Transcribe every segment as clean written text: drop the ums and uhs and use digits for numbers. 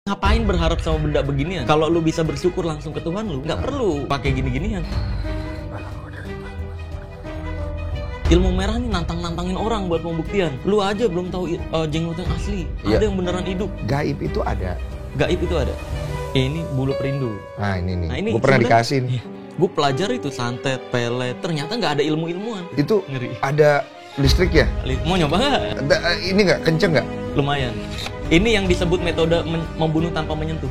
Ngapain berharap sama benda beginian? Kalau lu bisa bersyukur langsung ke Tuhan lu, nggak perlu pakai gini-ginian. Ilmu merah nih nantang-nantangin orang buat pembuktian. Lu aja belum tahu jenglot yang asli. Iya. Ada yang beneran hidup. Gaib itu ada. Gaib itu ada. Ini bulu perindu. Nah ini nih. Nah, ini Gue pernah sebenarnya- dikasih nih. Gue pelajari itu santet, pelet. Ternyata nggak ada ilmu-ilmuan. Itu Ngeri. ada listrik ya? Mau nyoba nggak? Ini nggak kenceng nggak? Lumayan. Ini yang disebut metode membunuh tanpa menyentuh.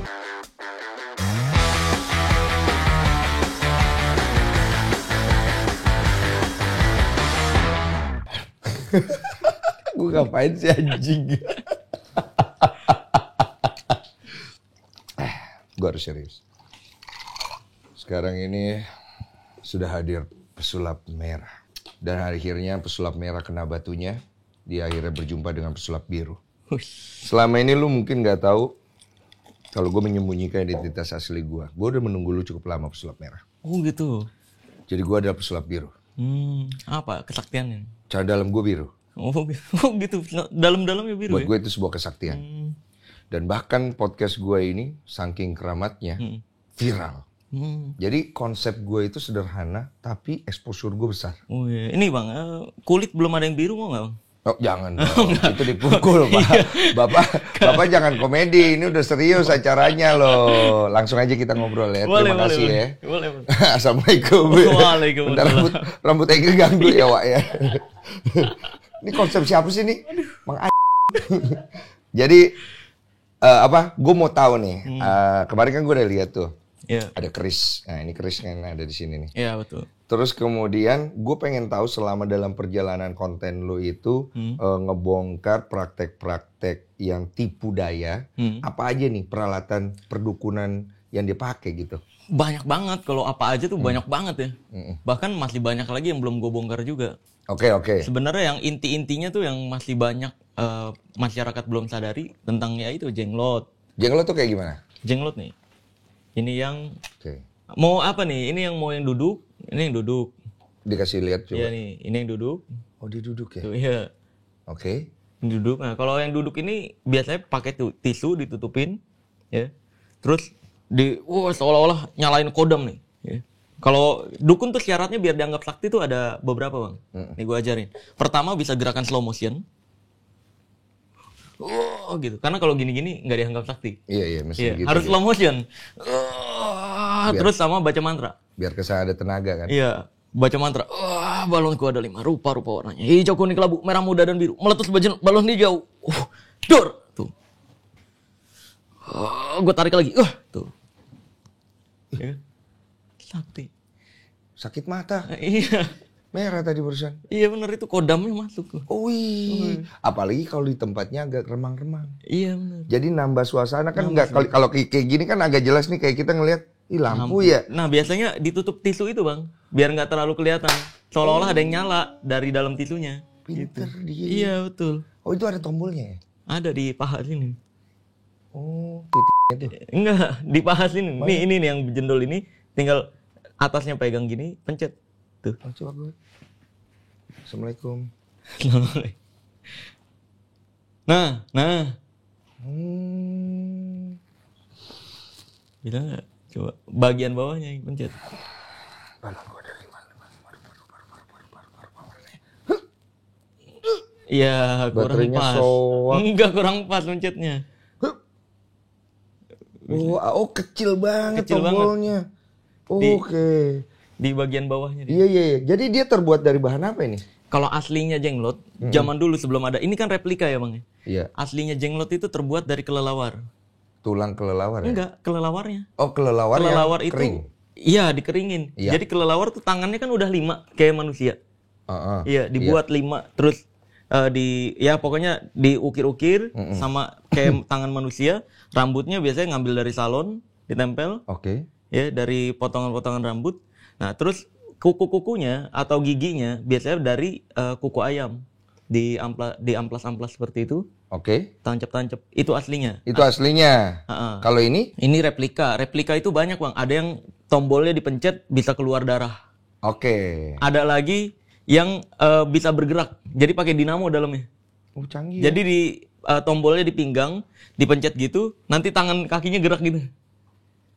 Gue ngapain sih anjing? Gue harus serius. Sekarang ini sudah hadir pesulap merah. Dan akhirnya pesulap merah kena batunya. Dia akhirnya berjumpa dengan pesulap biru. Selama ini lu mungkin nggak tahu kalau gue menyembunyikan identitas asli gue. Gue udah menunggu lu cukup lama pesulap merah. Oh gitu. Jadi gue adalah pesulap biru. Apa kesaktiannya? Cara dalam gue biru. Oh gitu. Dalam-dalamnya biru Buat ya? gue itu sebuah kesaktian. Dan bahkan podcast gue ini saking keramatnya viral. Jadi konsep gue itu sederhana tapi exposure gue besar. Oh iya. Ini bang, kulit belum ada yang biru mau nggak bang? Oh jangan dong, itu dipukul Pak. Bapak jangan komedi, ini udah serius acaranya loh. Langsung aja kita ngobrol ya. Terima kasih ya. Boleh. Assalamualaikum. Waalaikumsalam. Bentar, rambut Egi ganggu ya Wak ya. Ini konsep siapa sih nih? Mang Jadi gue mau tahu nih. Kemarin kan gue udah lihat tuh. Iya. Ada keris. Nah ini keris yang ada di sini nih. Iya betul. Terus kemudian gue pengen tahu selama dalam perjalanan konten lo itu ngebongkar praktek-praktek yang tipu daya. Apa aja nih peralatan perdukunan yang dipakai gitu? Banyak banget. Kalau apa aja tuh banyak banget ya. Bahkan masih banyak lagi yang belum gue bongkar juga. Oke. Sebenarnya yang inti-intinya tuh yang masih banyak masyarakat belum sadari tentang ya itu jenglot. Jenglot tuh kayak gimana? Jenglot nih. Ini yang Oke. mau apa nih? Ini yang mau yang duduk. Ini yang duduk. Dikasih lihat coba. Iya nih. Ini yang duduk. Oh dia duduk ya? Tuh, iya. Oke. Duduk. Nah, kalau yang duduk ini biasanya pakai tisu ditutupin, ya. Terus seolah-olah nyalain kodam nih. Ya. Kalau dukun tuh syaratnya biar dianggap sakti tuh ada beberapa bang. Nih gue ajarin. Pertama bisa gerakan slow motion. Gitu. Karena kalau gini-gini nggak dianggap sakti. Iya mesti Iya, gitu. harus slow motion. Terus sama baca mantra. Biar kesan ada tenaga kan? Iya, baca mantra. Balonku ada 5 rupa-rupa warnanya. Hijau, kuning, kelabu, merah muda dan biru. Meletus balon hijau. Dor. Tuh. Gue tarik lagi. Tuh. Ya. Sakti. Sakit mata. Iya. Merah tadi barusan. Iya benar itu kodamnya masuk. Wih. Apalagi kalau di tempatnya agak remang-remang. Iya benar. Jadi nambah suasana kan nggak kalau kayak gini kan agak jelas nih kayak kita ngelihat lampu ya. Nah biasanya ditutup tisu itu bang, biar nggak terlalu kelihatan. Seolah-olah ada yang nyala dari dalam tisunya. Pinter Gitu. dia. Iya betul. Oh itu ada tombolnya ya? Ada di paha sini. Oh titiknya tuh. Enggak, di paha sini. Nih yang jendol ini tinggal atasnya pegang gini, pencet. Tuh. Oh, coba gue. Assalamualaikum. Nah. Bisa nggak? Coba bagian bawahnya yang pencet. Iya, kurang Baterainya pas. soak. Enggak, kurang pas pencetnya. Oh kecil banget Kecil banget. tombolnya. Oke. Di bagian bawahnya. Iya. Jadi dia terbuat dari bahan apa ini? Kalau aslinya jenglot, zaman dulu sebelum ada, ini kan replika ya bang? Iya. Aslinya jenglot itu terbuat dari kelelawar. Tulang kelelawar ya? Enggak, kelelawarnya. Oh kelelawar yang Itu, kering? iya dikeringin. Iya. Jadi kelelawar tuh tangannya kan udah 5 kayak manusia. Iya, dibuat 5 terus pokoknya diukir-ukir sama kayak tangan manusia. Rambutnya biasanya ngambil dari salon, ditempel. Oke. Ya, dari potongan-potongan rambut. Nah, terus kuku-kukunya atau giginya biasanya dari kuku ayam. Di amplas-amplas seperti itu. Oke. Tancap-tancap. Itu aslinya. Itu aslinya. Kalau ini? Ini replika. Replika itu banyak, Bang. Ada yang tombolnya dipencet bisa keluar darah. Oke. Ada lagi yang bisa bergerak. Jadi pakai dinamo dalamnya. Oh, canggih. Jadi di tombolnya di pinggang, dipencet gitu, nanti tangan kakinya gerak gitu.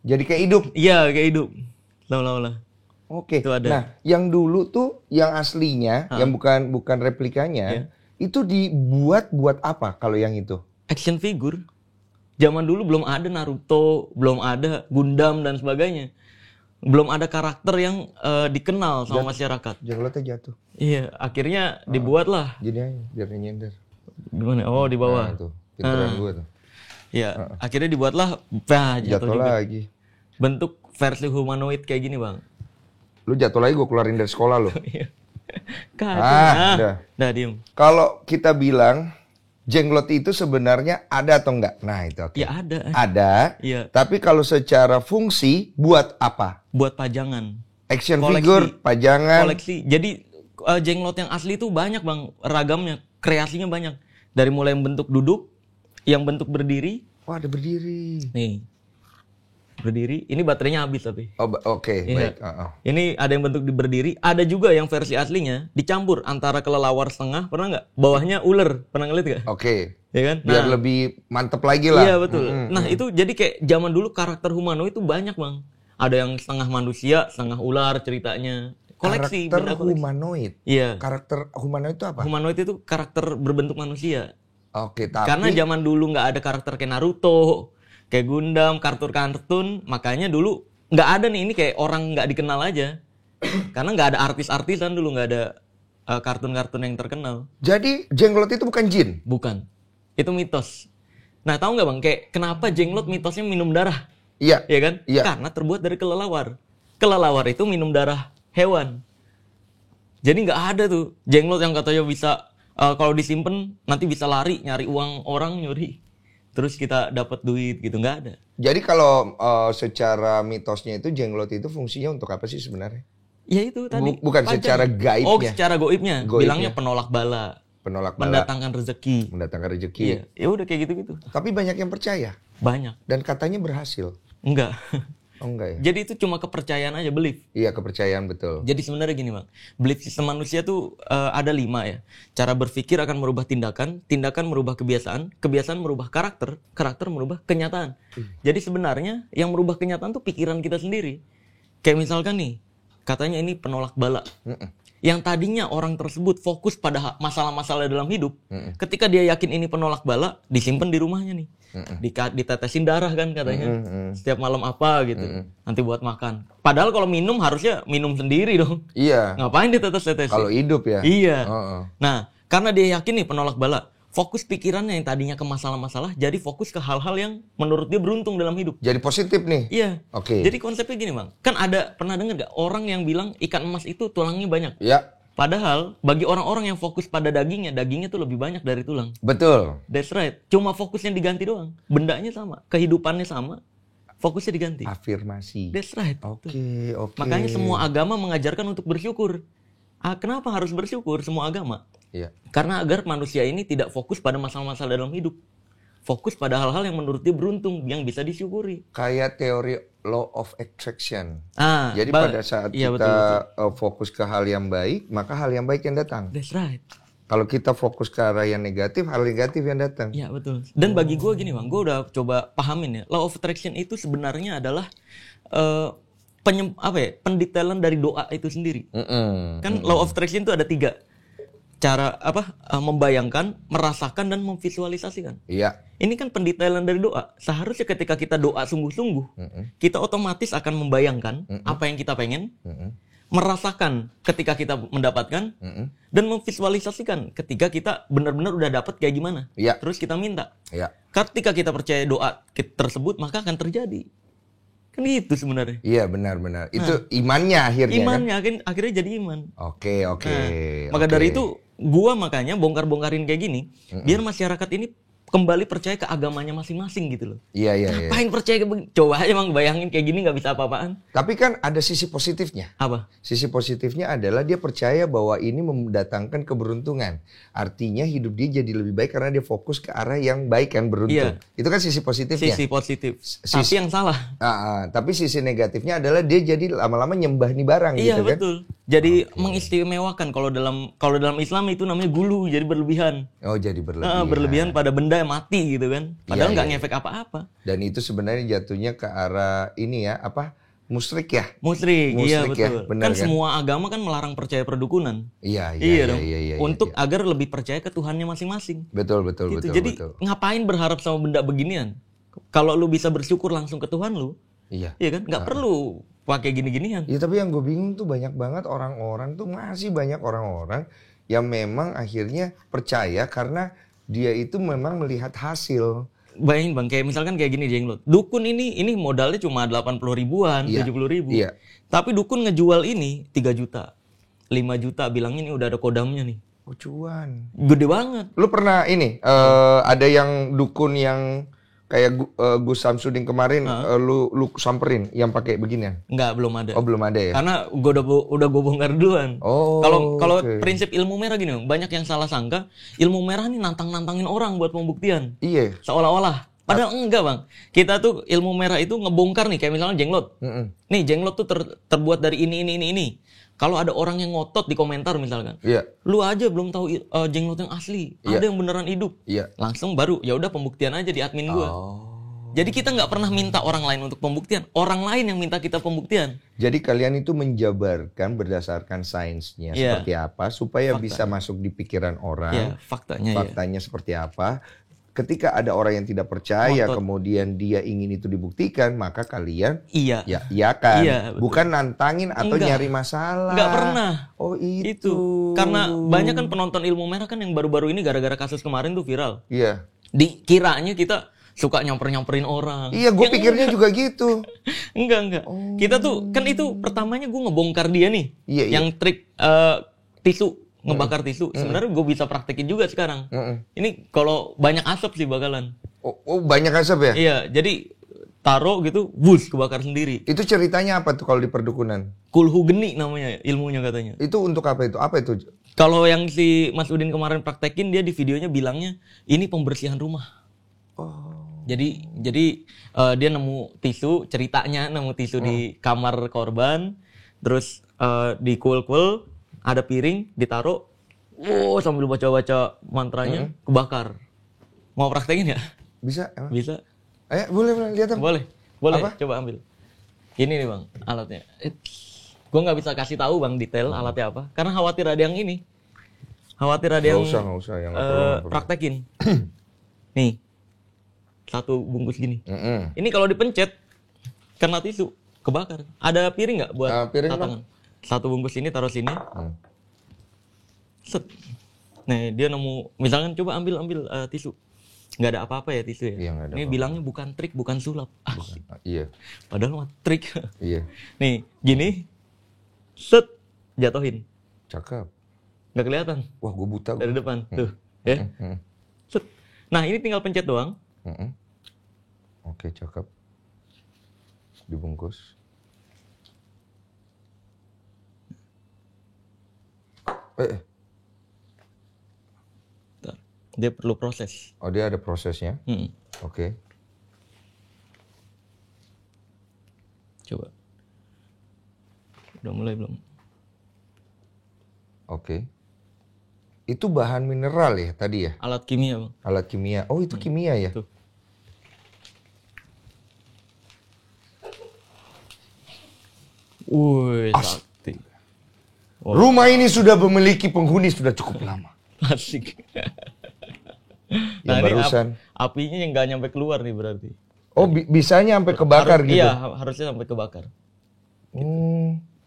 Jadi kayak hidup. Iya, kayak hidup. Lah. Oke. Itu ada. Nah, yang dulu tuh yang aslinya, yang bukan replikanya, itu dibuat buat apa kalau yang itu? Action figure. Zaman dulu belum ada Naruto, belum ada Gundam dan sebagainya. Belum ada karakter yang dikenal sama masyarakat. Jenglotnya jatuh. Iya, akhirnya dibuatlah. Gini aja, biar nyender. Gimana? Oh, di bawah. Nah, tuh. Pinteran gue tuh. Iya, akhirnya dibuatlah jatuh juga. Lagi. Bentuk versi humanoid kayak gini, Bang. Lu jatuh lagi gue keluarin dari sekolah lu. Iya. Udah diem. Kalau kita bilang jenglot itu sebenarnya ada atau enggak? Nah, itu oke. Ya ada. Ada. Iya. Tapi kalau secara fungsi buat apa? Buat pajangan. Action Koleksi. figure, pajangan. Koleksi. Jadi jenglot yang asli itu banyak, Bang, ragamnya, kreasinya banyak. Dari mulai yang bentuk duduk, yang bentuk berdiri. Oh, ada berdiri. Nih. Berdiri, ini baterainya habis tapi. Oh, oke, Iya. baik. Ini ada yang bentuk berdiri, ada juga yang versi aslinya dicampur antara kelelawar setengah, pernah nggak? Bawahnya ular, pernah ngeliat nggak? Oke. Ya kan? Biar lebih mantep lagi lah. Iya betul. Nah itu jadi kayak zaman dulu karakter humanoid itu banyak, Bang. Ada yang setengah manusia, setengah ular ceritanya. Koleksi. Karakter humanoid. Iya. Karakter humanoid itu apa? Humanoid itu karakter berbentuk manusia. Oke, tapi Karena zaman dulu nggak ada karakter kayak Naruto, kayak Gundam, kartun-kartun, makanya dulu nggak ada nih, ini kayak orang nggak dikenal aja. Karena nggak ada artis-artisan dulu, nggak ada kartun-kartun yang terkenal. Jadi jenglot itu bukan jin? Bukan, itu mitos. Nah tahu nggak, Bang, kayak kenapa jenglot mitosnya minum darah? Iya. Iya kan? Iya. Karena terbuat dari kelelawar. Kelelawar itu minum darah hewan. Jadi nggak ada tuh jenglot yang katanya bisa kalau disimpan nanti bisa lari nyari uang orang, nyuri. Terus kita dapat duit gitu, nggak ada. Jadi kalau secara mitosnya itu jenglot itu fungsinya untuk apa sih sebenarnya? Ya itu tadi. Bukan pajang. secara gaibnya. Oh, secara goibnya. Goibnya. Bilangnya penolak bala. Penolak bala. Mendatangkan rezeki. Mendatangkan rezeki. Iya. Ya udah kayak gitu-gitu. Tapi banyak yang percaya. Banyak. Dan katanya berhasil. Enggak. Oh enggak ya? Jadi itu cuma kepercayaan aja, belief. Iya, kepercayaan betul. Jadi sebenarnya gini, Bang. Belief sistem manusia tuh ada 5 ya. Cara berpikir akan merubah tindakan, tindakan merubah kebiasaan, kebiasaan merubah karakter, karakter merubah kenyataan. Jadi sebenarnya yang merubah kenyataan tuh pikiran kita sendiri. Kayak misalkan nih, katanya ini penolak bala. Yang tadinya orang tersebut fokus pada masalah-masalah dalam hidup, ketika dia yakin ini penolak bala, disimpan di rumahnya nih. Ditetesin darah kan katanya. Setiap malam apa gitu. Nanti buat makan. Padahal kalau minum harusnya minum sendiri dong. Iya. Ngapain ditetes-tetesin? Kalau hidup ya. Iya. Nah, karena dia yakin nih penolak bala, fokus pikirannya yang tadinya ke masalah-masalah, jadi fokus ke hal-hal yang menurut dia beruntung dalam hidup. Jadi positif nih. Iya. Oke. Jadi konsepnya gini, Bang. Kan ada, pernah dengar gak orang yang bilang ikan emas itu tulangnya banyak? Ya. Padahal bagi orang-orang yang fokus pada dagingnya tuh lebih banyak dari tulang. Betul. That's right. Cuma fokusnya diganti doang. Bendanya sama, kehidupannya sama, fokusnya diganti. Afirmasi. That's right. Oke. Makanya semua agama mengajarkan untuk bersyukur. Kenapa harus bersyukur semua agama? Iya. Karena agar manusia ini tidak fokus pada masalah-masalah dalam hidup. Fokus pada hal-hal yang menurut dia beruntung, yang bisa disyukuri. Kayak teori law of attraction. Jadi pada saat iya, kita betul. fokus ke hal yang baik, maka hal yang baik yang datang. That's right. Kalau kita fokus ke arah yang negatif, hal negatif yang datang. Iya betul. Dan bagi gue gini, Bang, gue udah coba pahamin ya. Law of attraction itu sebenarnya adalah pendetailan dari doa itu sendiri. Kan law of attraction itu ada 3. Cara membayangkan, merasakan, dan memvisualisasikan. Iya. Ini kan pendetailan dari doa. Seharusnya ketika kita doa sungguh-sungguh, kita otomatis akan membayangkan apa yang kita pengen, merasakan ketika kita mendapatkan, dan memvisualisasikan ketika kita benar-benar udah dapat kayak gimana. Iya. Terus kita minta. Iya. Ketika kita percaya doa tersebut, maka akan terjadi. Kan gitu sebenarnya. Iya, benar-benar. Itu imannya akhirnya. Imannya akhirnya jadi iman. Oke. Maka dari itu, gua makanya bongkar-bongkarin kayak gini, biar masyarakat ini kembali percaya ke agamanya masing-masing gitu loh. Iya. Ngapain percaya coba aja, Bang, bayangin kayak gini nggak bisa apa-apaan. Tapi kan ada sisi positifnya. Apa? Sisi positifnya adalah dia percaya bahwa ini mendatangkan keberuntungan. Artinya hidup dia jadi lebih baik karena dia fokus ke arah yang baik kan, beruntung. Iya. Itu kan sisi positifnya. Sisi positif. Tapi yang salah. Tapi sisi negatifnya adalah dia jadi lama-lama nyembah nih barang Iya, gitu kan. betul. Jadi mengistimewakan. Kalau dalam Islam itu namanya gulu, jadi berlebihan. Oh, jadi berlebihan. Berlebihan pada benda yang mati gitu kan. Padahal nggak ngefek apa-apa. Dan itu sebenarnya jatuhnya ke arah ini ya, musyrik ya? Musyrik, iya ya, betul. benar, Kan semua agama kan melarang percaya perdukunan. Iya dong. Untuk agar lebih percaya ke Tuhannya masing-masing. Betul. Gitu. Jadi ngapain berharap sama benda beginian? Kalau lu bisa bersyukur langsung ke Tuhan lu, iya kan? Nggak perlu pakai gini-ginian. Iya, tapi yang gue bingung tuh banyak banget masih banyak orang-orang yang memang akhirnya percaya karena dia itu memang melihat hasil. Bayangin Bang, kayak misalkan kayak gini Jenglot. Dukun ini modalnya cuma 80 ribuan, 70 ribu. Iya. Tapi dukun ngejual ini 3 juta, 5 juta, bilangnya ini udah ada kodamnya nih. Oh, cuan. Gede banget. Lu pernah ini, ada yang dukun yang kayak Gus Samsudin kemarin, lu samperin yang pakai beginian? Enggak, belum ada. Oh, belum ada ya? Karena udah gue bongkar duluan. Oh. Kalau prinsip ilmu merah gini, banyak yang salah sangka ilmu merah nih nantangin orang buat pembuktian. Iya. Seolah-olah. Padahal enggak, Bang. Kita tuh ilmu merah itu ngebongkar nih, kayak misalnya jenglot. Nih, jenglot tuh terbuat dari ini. Kalau ada orang yang ngotot di komentar misalkan, lu aja belum tahu jenglot yang asli, ada yang beneran hidup, langsung baru ya udah pembuktian aja di admin gua. Jadi kita nggak pernah minta orang lain untuk pembuktian, orang lain yang minta kita pembuktian. Jadi kalian itu menjabarkan berdasarkan sainsnya seperti apa supaya bisa masuk di pikiran orang, faktanya seperti apa. Ketika ada orang yang tidak percaya, kemudian dia ingin itu dibuktikan, maka kalian bukan nantangin atau nyari masalah. Nggak pernah. Oh, itu. Karena banyak kan penonton ilmu merah kan yang baru-baru ini gara-gara kasus kemarin tuh viral. Iya. Dikiranya kita suka nyamperin orang. Iya, gue pikirnya juga gitu. Enggak. Kita tuh kan itu pertamanya gue ngebongkar dia nih. Yang trik tisu. Ngebakar tisu, sebenarnya gue bisa praktekin juga sekarang. Ini kalau banyak asap sih bakalan. Oh, banyak asap ya? Iya, jadi taruh gitu, bus kebakar sendiri. Itu ceritanya apa tuh kalau di perdukunan? Kulhu geni namanya ilmunya katanya. Itu untuk apa itu? Apa itu? Kalau yang si Mas Udin kemarin praktekin, dia di videonya bilangnya ini pembersihan rumah. Oh. Jadi dia nemu tisu, ceritanya nemu tisu di kamar korban, terus di kul ada piring, ditaruh, sambil baca-baca mantranya, kebakar. Mau praktekin ya? Bisa, emang? Bisa. Ayo, boleh, lihat. Boleh, apa? Coba ambil. Ini nih Bang, alatnya. Gue nggak bisa kasih tahu Bang detail alatnya apa, karena khawatir ada yang ini. Khawatir ada yang nggak usah, yang praktekin. Nih, satu bungkus gini. Ini kalau dipencet, kena tisu, kebakar. Ada piring nggak buat tatangan? Satu bungkus ini taruh sini. Set. Nih, dia nemu, misalkan coba ambil tisu. Nggak ada apa-apa ya tisu ya. Iya, nggak ada ini apa-apa. Bilangnya bukan trik, bukan sulap. Iya. Padahal mah trik. Iya. Nih, gini. Set, jatuhin. Cakep. Nggak kelihatan. Wah, gue buta. Dari depan. Tuh, ya. Set. Nah, ini tinggal pencet doang. Oke, cakep. Dibungkus. Dia perlu proses. Oh, dia ada prosesnya? Oke. Coba. Udah mulai belum? Oke. Itu bahan mineral ya tadi ya? Alat kimia Bang. Alat kimia. Oh, itu kimia ya? Tuh. Wih, sakti. Rumah ini sudah memiliki penghuni sudah cukup lama. Asik. Yang barusan. Apinya yang nggak nyampe keluar nih berarti. Oh, bisanya sampai kebakar gitu? Iya, harusnya sampai kebakar.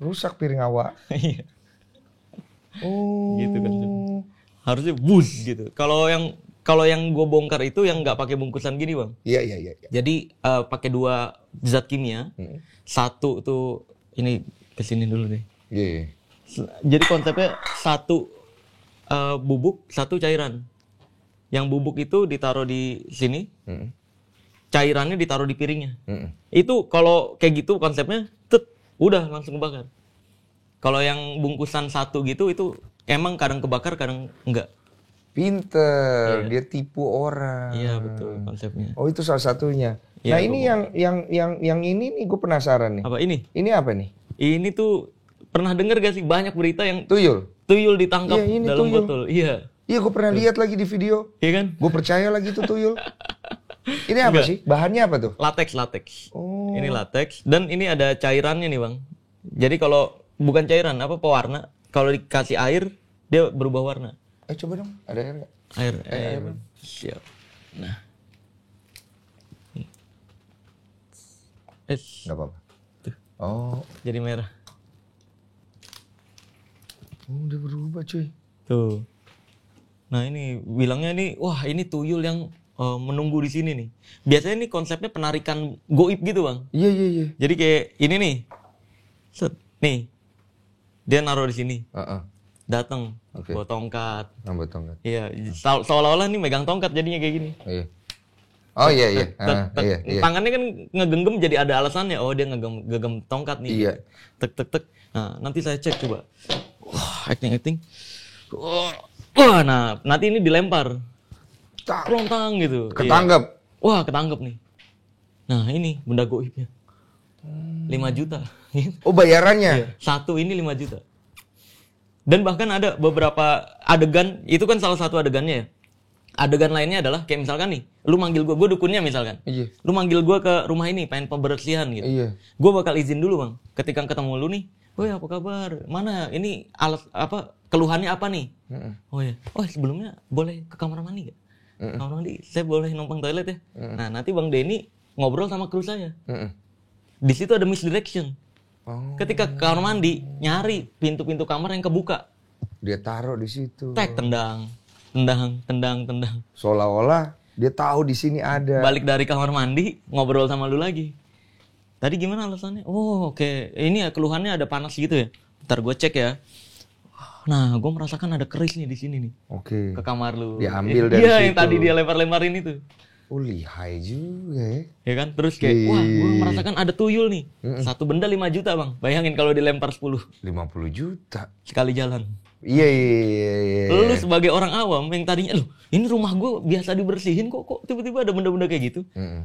Rusak piring awak. Iya. Gitu kan. Harusnya bus gitu. Kalau yang gue bongkar itu yang nggak pakai bungkusan gini Bang. Iya. Jadi pakai 2 zat kimia. Satu tuh ini kesini dulu deh. Iya. Jadi konsepnya 1 bubuk, 1 cairan. Yang bubuk itu ditaruh di sini, cairannya ditaruh di piringnya. Itu kalau kayak gitu konsepnya, udah langsung kebakar. Kalau yang bungkusan 1 gitu, itu emang kadang kebakar, kadang enggak. Pinter, dia tipu orang. Iya betul konsepnya. Oh, itu salah satunya. Ya, nah ini yang ini nih gue penasaran nih. Apa ini? Ini apa nih? Ini tuh pernah dengar gak sih banyak berita yang Tuyul ditangkap Iya, ini dalam tuyul. botol? Iya. Iya, gue pernah lihat lagi di video. Iya kan? Gue percaya lagi tuh tuyul. Ini apa Enggak. sih? Bahannya apa tuh? Latex. Oh. Ini latex dan ini ada cairannya nih, Bang. Jadi kalau bukan cairan, apa pewarna, kalau dikasih air dia berubah warna. Coba dong, ada air nggak? Air. Siap. Nah. Nggak apa-apa. Oh, Jadi merah. udah berubah cuy. Tuh. Nah, ini bilangnya nih, wah ini tuyul yang menunggu di sini nih. Biasanya nih konsepnya penarikan goib gitu, Bang. Iya. Jadi kayak ini nih. Set. Nih. Dia naruh di sini. Datang Oke. bawa tongkat. Nambah tongkat. Iya, seolah-olah nih megang tongkat jadinya kayak gini. Iya. Oh iya. Iya. Tangannya kan ngegenggam jadi ada alasannya. Oh, dia ngegem tongkat nih. Iya. Tek. Nah, nanti saya cek coba. Wah, acting. Wah, nah nanti ini dilempar. Kelontang gitu. Ketangkep. Iya. Wah, ketangkep nih. Nah, ini benda goibnya. 5 juta. Oh, bayarannya. Iya, satu ini 5 juta. Dan bahkan ada beberapa adegan, itu kan salah satu adegannya ya. Adegan lainnya adalah kayak misalkan nih, lu manggil gue dukunnya misalkan. Iya. Lu manggil gue ke rumah ini, pengen pembersihan gitu. Iya. Gue bakal izin dulu, Bang. Ketika ketemu lu nih, woi apa kabar? Mana ini keluhannya apa nih? Oh ya. Oh, sebelumnya boleh ke kamar mandi gak? Kamar mandi, saya boleh numpang toilet ya? Nah, nanti Bang Denny ngobrol sama kru saya. Di situ ada misdirection. Oh. Ketika ke kamar mandi, nyari pintu-pintu kamar yang kebuka. Dia taruh di situ. Tek, tendang. Seolah-olah dia tahu di sini ada. Balik dari kamar mandi, ngobrol sama lu lagi. Tadi gimana alasannya? Oh, oke. Ini ya keluhannya ada panas gitu ya. Ntar gue cek ya. Nah, gue merasakan ada keris nih di sini nih. Oke. Ke kamar lu. Diambil dari Iya, situ. yang tadi dia lempar-lemparin itu. Oh, lihai juga ya. Ya kan? Terus kayak, wah, gue merasakan ada tuyul nih. Satu benda 5 juta, Bang. Bayangin kalau dilempar 10. 50 juta. Sekali jalan. Iya. Lu sebagai orang awam yang tadinya, loh ini rumah gue biasa dibersihin kok tiba-tiba ada benda-benda kayak gitu.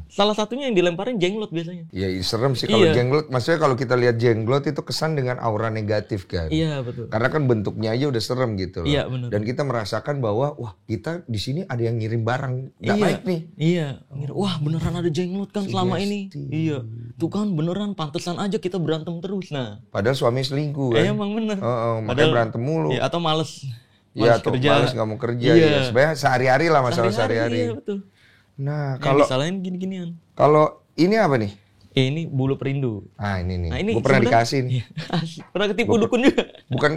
Salah satunya yang dilemparin jenglot biasanya. Iya, serem sih kalau Iya. jenglot. Maksudnya kalau kita lihat jenglot itu kesan dengan aura negatif kan. Iya, betul. Karena kan bentuknya aja udah serem gitu loh. Iya, benar. Dan kita merasakan bahwa wah, kita di sini ada yang ngirim barang nggak baik nih. Iya. Wah, beneran ada jenglot kan selama ini. Iya. Tuh kan beneran pantesan aja kita berantem terus. Nah, Padahal suami selingkuh kan. emang bener. Makanya berantem mulu. Iya, atau males. Iya, atau males nggak mau kerja. Iya. Ya. Sebenarnya sehari-hari lah masalah sehari-hari. Iya, betul. Nah, Yang kalau disalahin gini-ginian. ini apa nih? Ini bulu perindu. Ah, ini nih. Nah, ini Gue pernah sebenarnya- dikasih nih. Iya. Pernah ketipu dukun juga.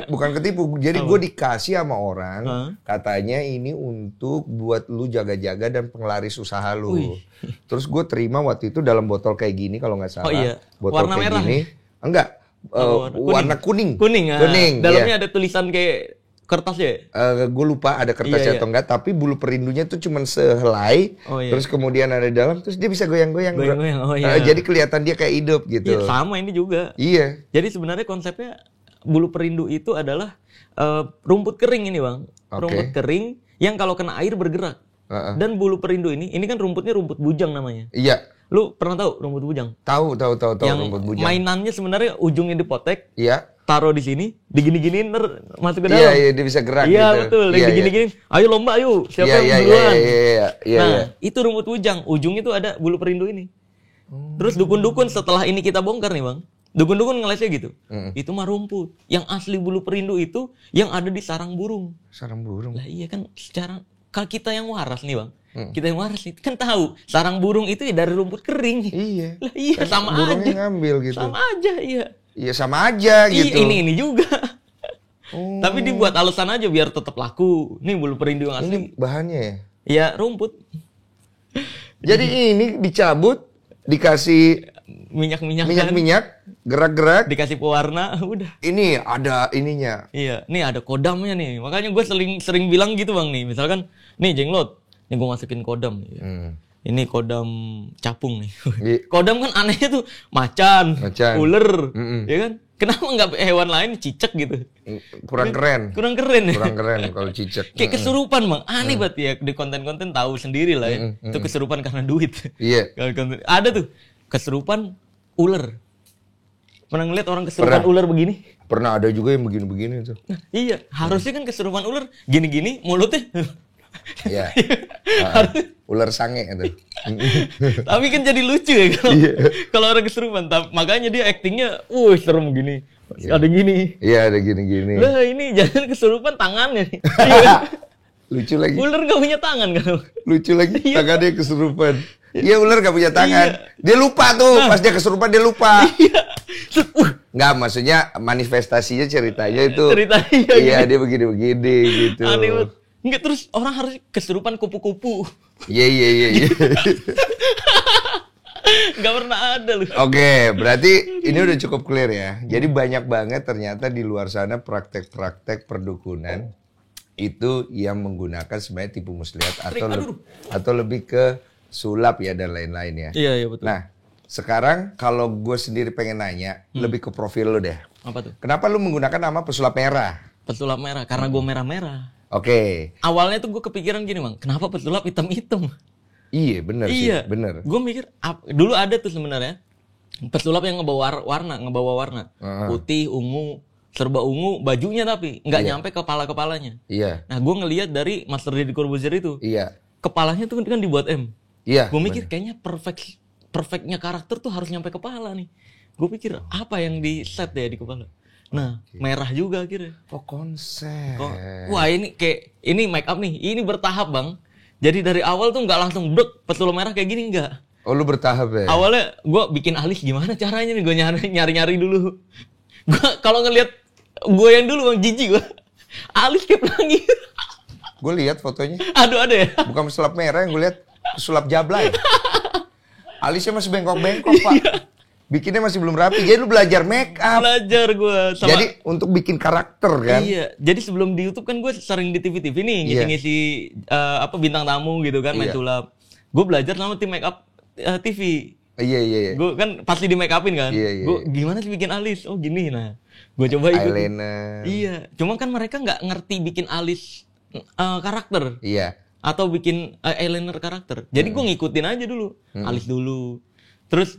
Bukan ketipu. Jadi gue dikasih sama orang. Hah? Katanya ini untuk buat lu jaga-jaga dan penglaris usaha lu. Wih. Terus gue terima waktu itu dalam botol kayak gini kalau nggak salah. Oh iya. Botol Warna kayak merah gini. Enggak. Warna kuning. Kuning, ah. Kuning. Dalamnya iya. ada tulisan kayak kertas ya? Gue lupa ada kertasnya Iya, atau enggak, tapi bulu perindunya tuh cuman sehelai, Oh, iya. terus kemudian ada di dalam, terus dia bisa goyang-goyang. bro. Goyang-goyang, oh, iya. Jadi kelihatan dia kayak hidup gitu. Iya, sama ini juga. Iya. Jadi sebenarnya konsepnya bulu perindu itu adalah rumput kering ini, Bang. Oke. Rumput kering yang kalau kena air bergerak. Heeh. Dan bulu perindu ini kan rumputnya rumput bujang namanya. Iya. Lu pernah tahu rumput bujang? Tahu Yang rumput bujang. mainannya sebenarnya ujungnya dipotek, Iya. taruh di sini, digini-giniin masuk ke dalam. Iya, dia bisa gerak Iya, gitu. betul. Yang Iya, digini-giniin, ayo lomba ayo, siapa yang iya, duluan. Iya. Nah, itu rumput bujang. Ujungnya itu ada bulu perindu ini. Terus dukun-dukun setelah ini kita bongkar nih, Bang. Dukun-dukun ngelesnya gitu. Itu mah rumput. Yang asli bulu perindu itu yang ada di sarang burung. Sarang burung. Lah iya kan secara kalau kita yang waras nih, Bang. Kita yang waras nih kan tahu sarang burung itu ya dari rumput kering. Iya. Lah iya Kan sama burungnya aja. ngambil gitu. Sama aja, iya. Iya, sama aja gitu. Ini juga. Oh. Tapi dibuat alasan aja biar tetap laku. Nih bulu perindu yang asli. Ini bahannya ya. Ya rumput. Jadi ini dicabut, dikasih Minyak-minyak. minyak, gerak-gerak. Dikasih pewarna, udah. Ini ada ininya. Iya, nih ada kodamnya nih. Makanya gue sering bilang gitu, Bang, nih. Misalkan, nih jenglot, nih gue masukin kodam nih. Ini kodam capung nih. Iya. Kodam kan anehnya tuh macan, ular, ya kan? Kenapa nggak hewan lain cicak gitu? Kurang keren. Kurang keren ya? Kurang keren kalau cicak. Kayak kesurupan, Bang. Aneh banget ya di konten-konten tahu sendiri lah ya. Itu kesurupan karena duit. Iya. Kalau konten- ada tuh kesurupan ular. Pernah ngeliat orang kesurupan ular begini? Pernah ada juga yang begini-begini tuh. Nah, iya, harusnya kan kesurupan ular gini-gini mulutnya. Iya. Ular sange itu. Tapi kan jadi lucu ya kalau kalau orang kesurupan. Makanya dia aktingnya, serem gini. Ada gini. Iya, ada gini-gini. Lah ini jangan kesurupan tangannya nih. Lucu lagi. Ular gak punya tangan kan? Lucu lagi, tangannya kesurupan. Iya, ular gak punya tangan. Dia lupa tuh, pas dia kesurupan dia lupa. Nggak, maksudnya manifestasinya ceritanya itu. Ceritanya. Iya, dia begini-begini gitu. Aneh banget. Enggak, terus orang harus kesurupan kupu-kupu. Iya. Nggak pernah ada loh. Oke, berarti ini udah cukup clear ya. Jadi banyak banget ternyata di luar sana praktek-praktek perdukunan itu yang menggunakan sebenarnya tipu muslihat atau lebih ke sulap ya dan lain-lain ya. Iya betul. Nah, sekarang kalau gue sendiri pengen nanya lebih ke profil lo deh. Apa tuh? Kenapa lu menggunakan nama pesulap merah? Pesulap merah karena gue merah-merah. Oke. Awalnya tuh gue kepikiran gini, Bang. Kenapa pesulap hitam-hitam? Iya, bener sih. Iya, bener. Gue mikir, dulu ada tuh sebenarnya pesulap yang ngebawa warna. Putih, ungu, serba ungu, bajunya tapi nggak nyampe kepalanya. Iya. Nah, gue ngelihat dari Master Deddy Corbuzier itu. Iya. Kepalanya tuh kan dibuat M. Iya. Gue mikir kayaknya perfectnya karakter tuh harus nyampe kepala nih. Gue pikir apa yang di set ya di kepala. Nah, merah juga akhirnya. Oh, konsep. Wah, ini make up nih. Ini bertahap, Bang. Jadi dari awal tuh nggak langsung brek pesulap merah kayak gini, nggak. Oh, lu bertahap ya? Awalnya gue bikin alis gimana caranya nih, gue nyari-nyari dulu. Gue kalau ngelihat gue yang dulu, Bang, jijik gue. Alis kayak pelangi. Gue lihat fotonya. Aduh, ada ya? Bukan pesulap merah yang gue lihat, pesulap jablay. Alisnya masih bengkok-bengkok, Pak. Bikinnya masih belum rapi. Jadi lu belajar make up. Belajar gue. Jadi untuk bikin karakter kan? Iya. Jadi sebelum di YouTube kan gue sering di TV-TV nih ngisi-ngisi bintang tamu gitu kan, main sulap. Gue belajar sama tim make up TV. Iya. Gue kan pasti di make upin kan. Iya. Gue gimana sih bikin alis? Oh gini, nah. Gue coba ikutin. Eyeliner. Iya. Cuma kan mereka nggak ngerti bikin alis karakter. Iya. Atau bikin eyeliner karakter. Jadi gue ngikutin aja dulu. Alis dulu. Terus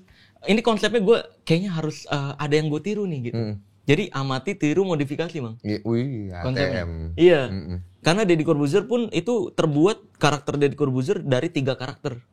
ini konsepnya gue kayaknya harus ada yang gue tiru nih gitu. Jadi amati, tiru, modifikasi, Bang. Wih, ATM. Iya. Karena Deddy Corbuzier pun itu terbuat karakter Deddy Corbuzier dari 3 karakter.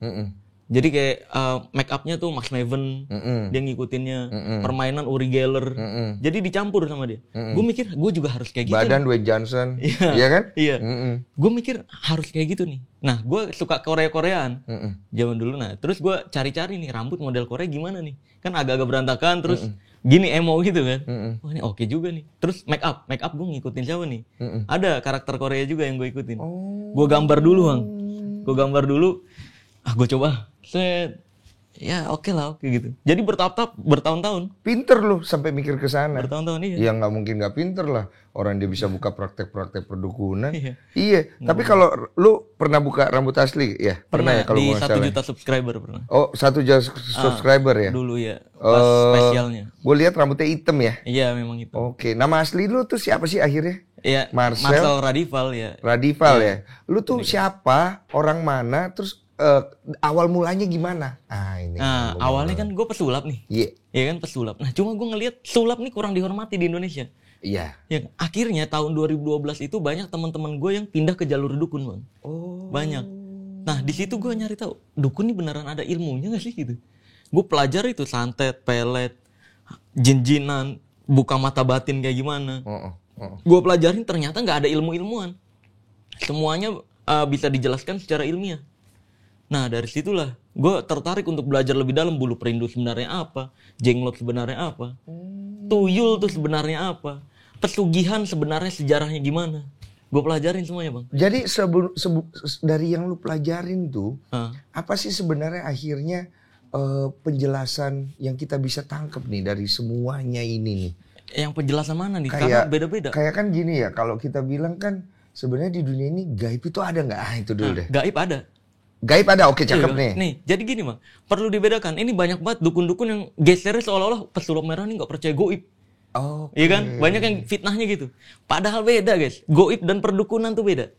Jadi kayak make up-nya tuh Max Maven, dia ngikutinnya. Permainan Uri Geller. Jadi dicampur sama dia. Gue mikir, gue juga harus kayak gitu. Badan Dwayne Johnson. Iya kan? Iya. Gue mikir harus kayak gitu nih. Nah, gue suka Korea-Koreaan. Zaman dulu. Nah, terus gue cari-cari nih rambut model Korea gimana nih. Kan agak-agak berantakan, terus gini emo gitu kan. Wah, ini oke juga nih. Terus make up gue ngikutin siapa nih? Ada karakter Korea juga yang gue ikutin. Gue gambar dulu, Bang. Gue gambar dulu. Gue coba. Set. Ya oke gitu. Jadi bertahun-tahun. Pinter lu sampai mikir ke sana. Bertahun-tahun iya. Ya nggak mungkin nggak pinter lah. Orang dia bisa buka praktek-praktek perdukunan. Iya. Tapi kalau lu pernah buka rambut asli ya? Pernah ya kalau di nggak 1 salah. juta subscriber pernah. Oh, 1 juta subscriber ya? Dulu ya. Pas spesialnya. Gue lihat rambutnya hitam ya. Iya memang itu. Oke. Nama asli lu tuh siapa sih akhirnya? Iya. Marcel Radival ya. Radival ya. Lu tuh siapa? Orang mana? Terus awal mulanya gimana? Ini. Nah, awalnya kan gue pesulap nih. Iya. Iya kan pesulap. Nah, cuma gue ngelihat sulap nih kurang dihormati di Indonesia. Iya. Ya, akhirnya tahun 2012 itu banyak teman-teman gue yang pindah ke jalur dukun, Bang. Oh. Banyak. Nah, di situ gue nyari tahu, dukun ini beneran ada ilmunya nggak sih gitu. Gue pelajari itu santet, pelet, jin-jinan, buka mata batin kayak gimana. Gue pelajarin ternyata nggak ada ilmu-ilmuan. Semuanya bisa dijelaskan secara ilmiah. Nah dari situlah gue tertarik untuk belajar lebih dalam bulu perindu sebenarnya apa, jenglot sebenarnya apa, tuyul tuh sebenarnya apa, pesugihan sebenarnya sejarahnya gimana. Gue pelajarin semuanya, Bang. Jadi dari yang lu pelajarin tuh, apa sih sebenarnya akhirnya penjelasan yang kita bisa tangkap nih dari semuanya ini nih? Yang penjelasan mana nih? Karena beda-beda. Kayak kan gini ya, kalau kita bilang kan sebenarnya di dunia ini gaib itu ada nggak? Itu dulu deh. Gaib ada. Gaib ada, oke cakep nih. Nih, jadi gini, Bang. Perlu dibedakan. Ini banyak banget dukun-dukun yang gesernya seolah-olah pesulap merah nih nggak percaya goib. Iya kan? Banyak yang fitnahnya gitu. Padahal beda, guys. Goib dan perdukunan tuh beda.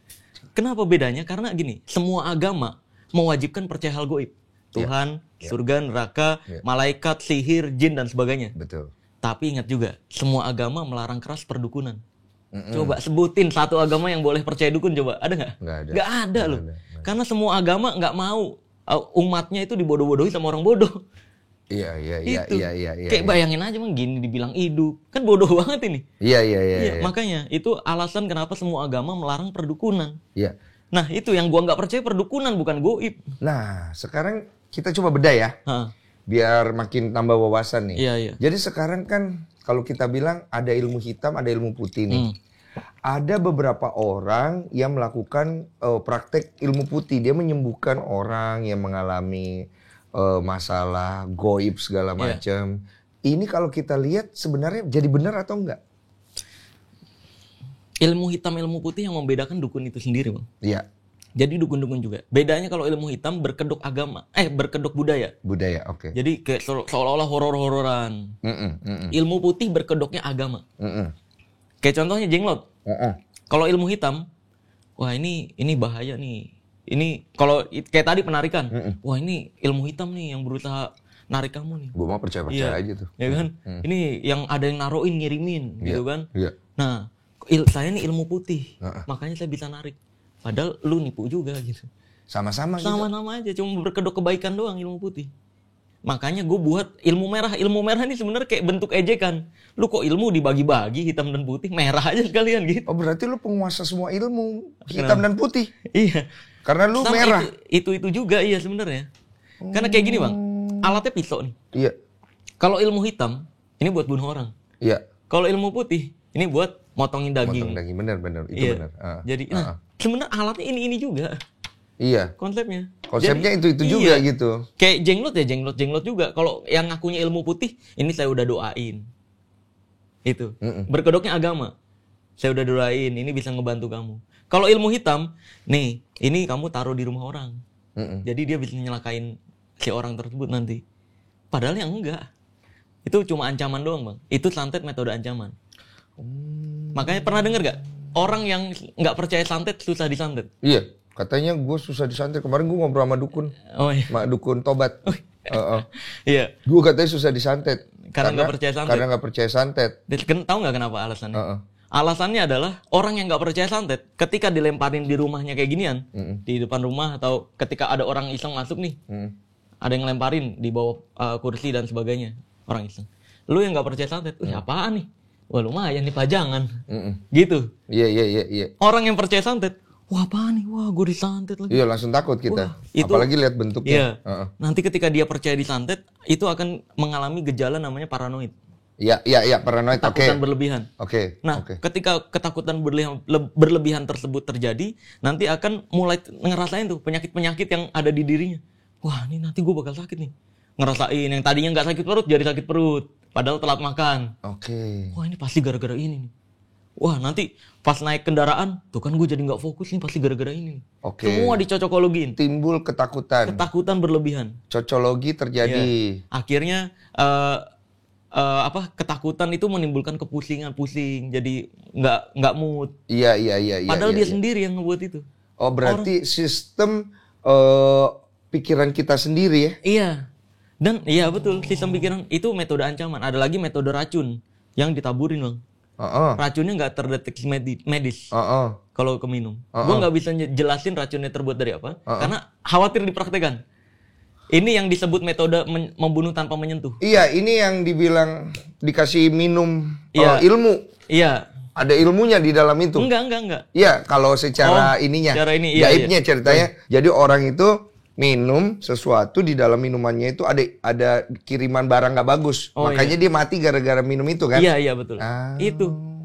Kenapa bedanya? Karena gini, semua agama mewajibkan percaya hal goib. Tuhan, surga, neraka, malaikat, sihir, jin dan sebagainya. Betul. Tapi ingat juga, semua agama melarang keras perdukunan. Coba sebutin satu agama yang boleh percaya dukun, coba. Ada nggak? Nggak ada. Nggak ada loh. Nggak ada. Karena semua agama nggak mau umatnya itu dibodoh-bodohi sama orang bodoh. Iya. Kayak bayangin aja Bang, gini dibilang hidup. Kan bodoh banget ini. Iya. Makanya itu alasan kenapa semua agama melarang perdukunan. Iya. Nah, itu yang gua nggak percaya perdukunan, bukan goib. Nah, sekarang kita coba bedah ya. Biar makin tambah wawasan nih. Iya. Jadi sekarang kan kalau kita bilang ada ilmu hitam, ada ilmu putih nih. Ada beberapa orang yang melakukan praktek ilmu putih. Dia menyembuhkan orang yang mengalami masalah goib segala macam. Ini kalau kita lihat sebenarnya jadi benar atau enggak? Ilmu hitam, ilmu putih yang membedakan dukun itu sendiri, Bang. Iya. Jadi dukun-dukun juga. Bedanya kalau ilmu hitam berkedok agama, berkedok budaya. Budaya, oke. Jadi kayak seolah-olah horor-hororan. Ilmu putih berkedoknya agama. Kayak contohnya jenglot. Kalau ilmu hitam, wah ini bahaya nih. Ini kalau kayak tadi penarikan, wah ini ilmu hitam nih yang berusaha narik kamu nih. Gue mah percaya aja tuh. Ya kan? Ini yang ada yang naruhin, ngirimin, gitu kan? Iya. Nah, saya nih ilmu putih, makanya saya bisa narik. Padahal lu nipu juga gitu. Sama-sama gitu. Sama-sama aja, cuma berkedok kebaikan doang ilmu putih. Makanya gue buat ilmu merah. Ilmu merah ini sebenarnya kayak bentuk ejekan. Lu kok ilmu dibagi-bagi hitam dan putih, merah aja sekalian gitu. Oh berarti lu penguasa semua ilmu hitam dan putih. Iya. Karena lu sama merah. Itu juga iya sebenarnya. Karena kayak gini Bang, alatnya pisau nih. Iya. Kalau ilmu hitam, ini buat bunuh orang. Iya. Kalau ilmu putih, ini buat motongin daging. Motong daging, benar. Itu benar. Jadi, sebenarnya alatnya ini juga. Iya. Konsepnya. Konsepnya jadi, itu juga gitu. Kayak jenglot juga. Kalau yang ngakunya ilmu putih, ini saya udah doain. Itu. Berkedoknya agama. Saya udah doain, ini bisa ngebantu kamu. Kalau ilmu hitam, nih, ini kamu taruh di rumah orang. Jadi dia bisa nyelakain si orang tersebut nanti. Padahal yang enggak. Itu cuma ancaman doang, Bang. Itu santet metode ancaman. Makanya pernah denger gak? Orang yang nggak percaya santet susah disantet. Iya. Katanya gue susah disantet. Kemarin gue ngobrol sama dukun. Oh iya. Sama dukun tobat. Iya. Gue katanya susah disantet. Karena nggak percaya santet. Karena nggak percaya santet. Tahu nggak kenapa alasannya? Alasannya adalah orang yang nggak percaya santet, ketika dilemparin di rumahnya kayak ginian, di depan rumah atau ketika ada orang iseng masuk nih, ada yang lemparin di bawah kursi dan sebagainya, orang iseng. Lu yang nggak percaya santet, apaan nih? Wah lumayan nih pajangan, gitu. Iya. Orang yang percaya santet, wah apaan nih? Wah gue disantet lagi. Iya langsung takut kita. Wah, itu, apalagi lihat bentuknya. Iya. Nanti ketika dia percaya disantet, itu akan mengalami gejala namanya paranoid. Iya, paranoid. Ketakutan berlebihan. Oke. Nah, ketika ketakutan berlebihan tersebut terjadi, nanti akan mulai ngerasain tuh penyakit-penyakit yang ada di dirinya. Wah, ini nanti gue bakal sakit nih. Ngerasain yang tadinya nggak sakit perut jadi sakit perut, padahal telat makan. Oke. Wah, ini pasti gara-gara ini nih. Wah, nanti pas naik kendaraan, tuh kan gue jadi nggak fokus nih pasti gara-gara ini. Oke. Semua dicocokologiin. Timbul ketakutan. Ketakutan berlebihan. Cocologi terjadi. Iya. Akhirnya ketakutan itu menimbulkan pusing, jadi nggak mood. Iya. Padahal dia sendiri yang ngebuat itu. Oh berarti sistem pikiran kita sendiri ya? Iya. Dan iya betul, sistem pikiran itu metode ancaman. Ada lagi metode racun yang ditaburin Bang. Racunnya nggak terdeteksi medis. Kalau keminum. Gue nggak bisa jelasin racunnya terbuat dari apa, karena khawatir dipraktekan. Ini yang disebut metode membunuh tanpa menyentuh. Iya, ini yang dibilang dikasih minum ilmu. Iya. Ada ilmunya di dalam itu. Enggak. Iya, kalau secara ininya. Secara ini, gaibnya ceritanya. Jadi orang itu minum sesuatu, di dalam minumannya itu ada kiriman barang nggak bagus. Makanya dia mati gara-gara minum itu kan? Iya betul.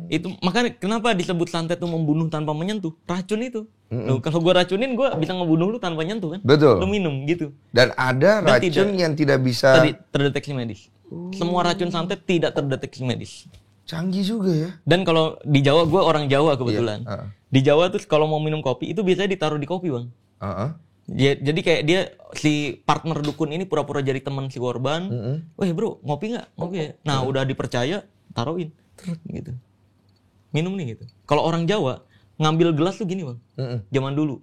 Itu makanya kenapa disebut santet itu membunuh tanpa menyentuh? Racun itu. Loh, kalau gua racunin gua bisa ngebunuh lu tanpa nyentuh kan? Betul. Lu minum gitu. Dan ada racun yang tidak bisa terdeteksi medis. Semua racun santet tidak terdeteksi medis. Canggih juga ya. Dan kalau di Jawa, gua orang Jawa kebetulan. Di Jawa tuh kalau mau minum kopi itu biasanya ditaruh di kopi, Bang. Jadi kayak dia si partner dukun ini pura-pura jadi teman si korban. Weh bro, ngopi nggak? Ngopi ya. Nah udah dipercaya, taruhin, gitu. Minum nih gitu. Kalau orang Jawa ngambil gelas tuh gini Bang. Zaman dulu.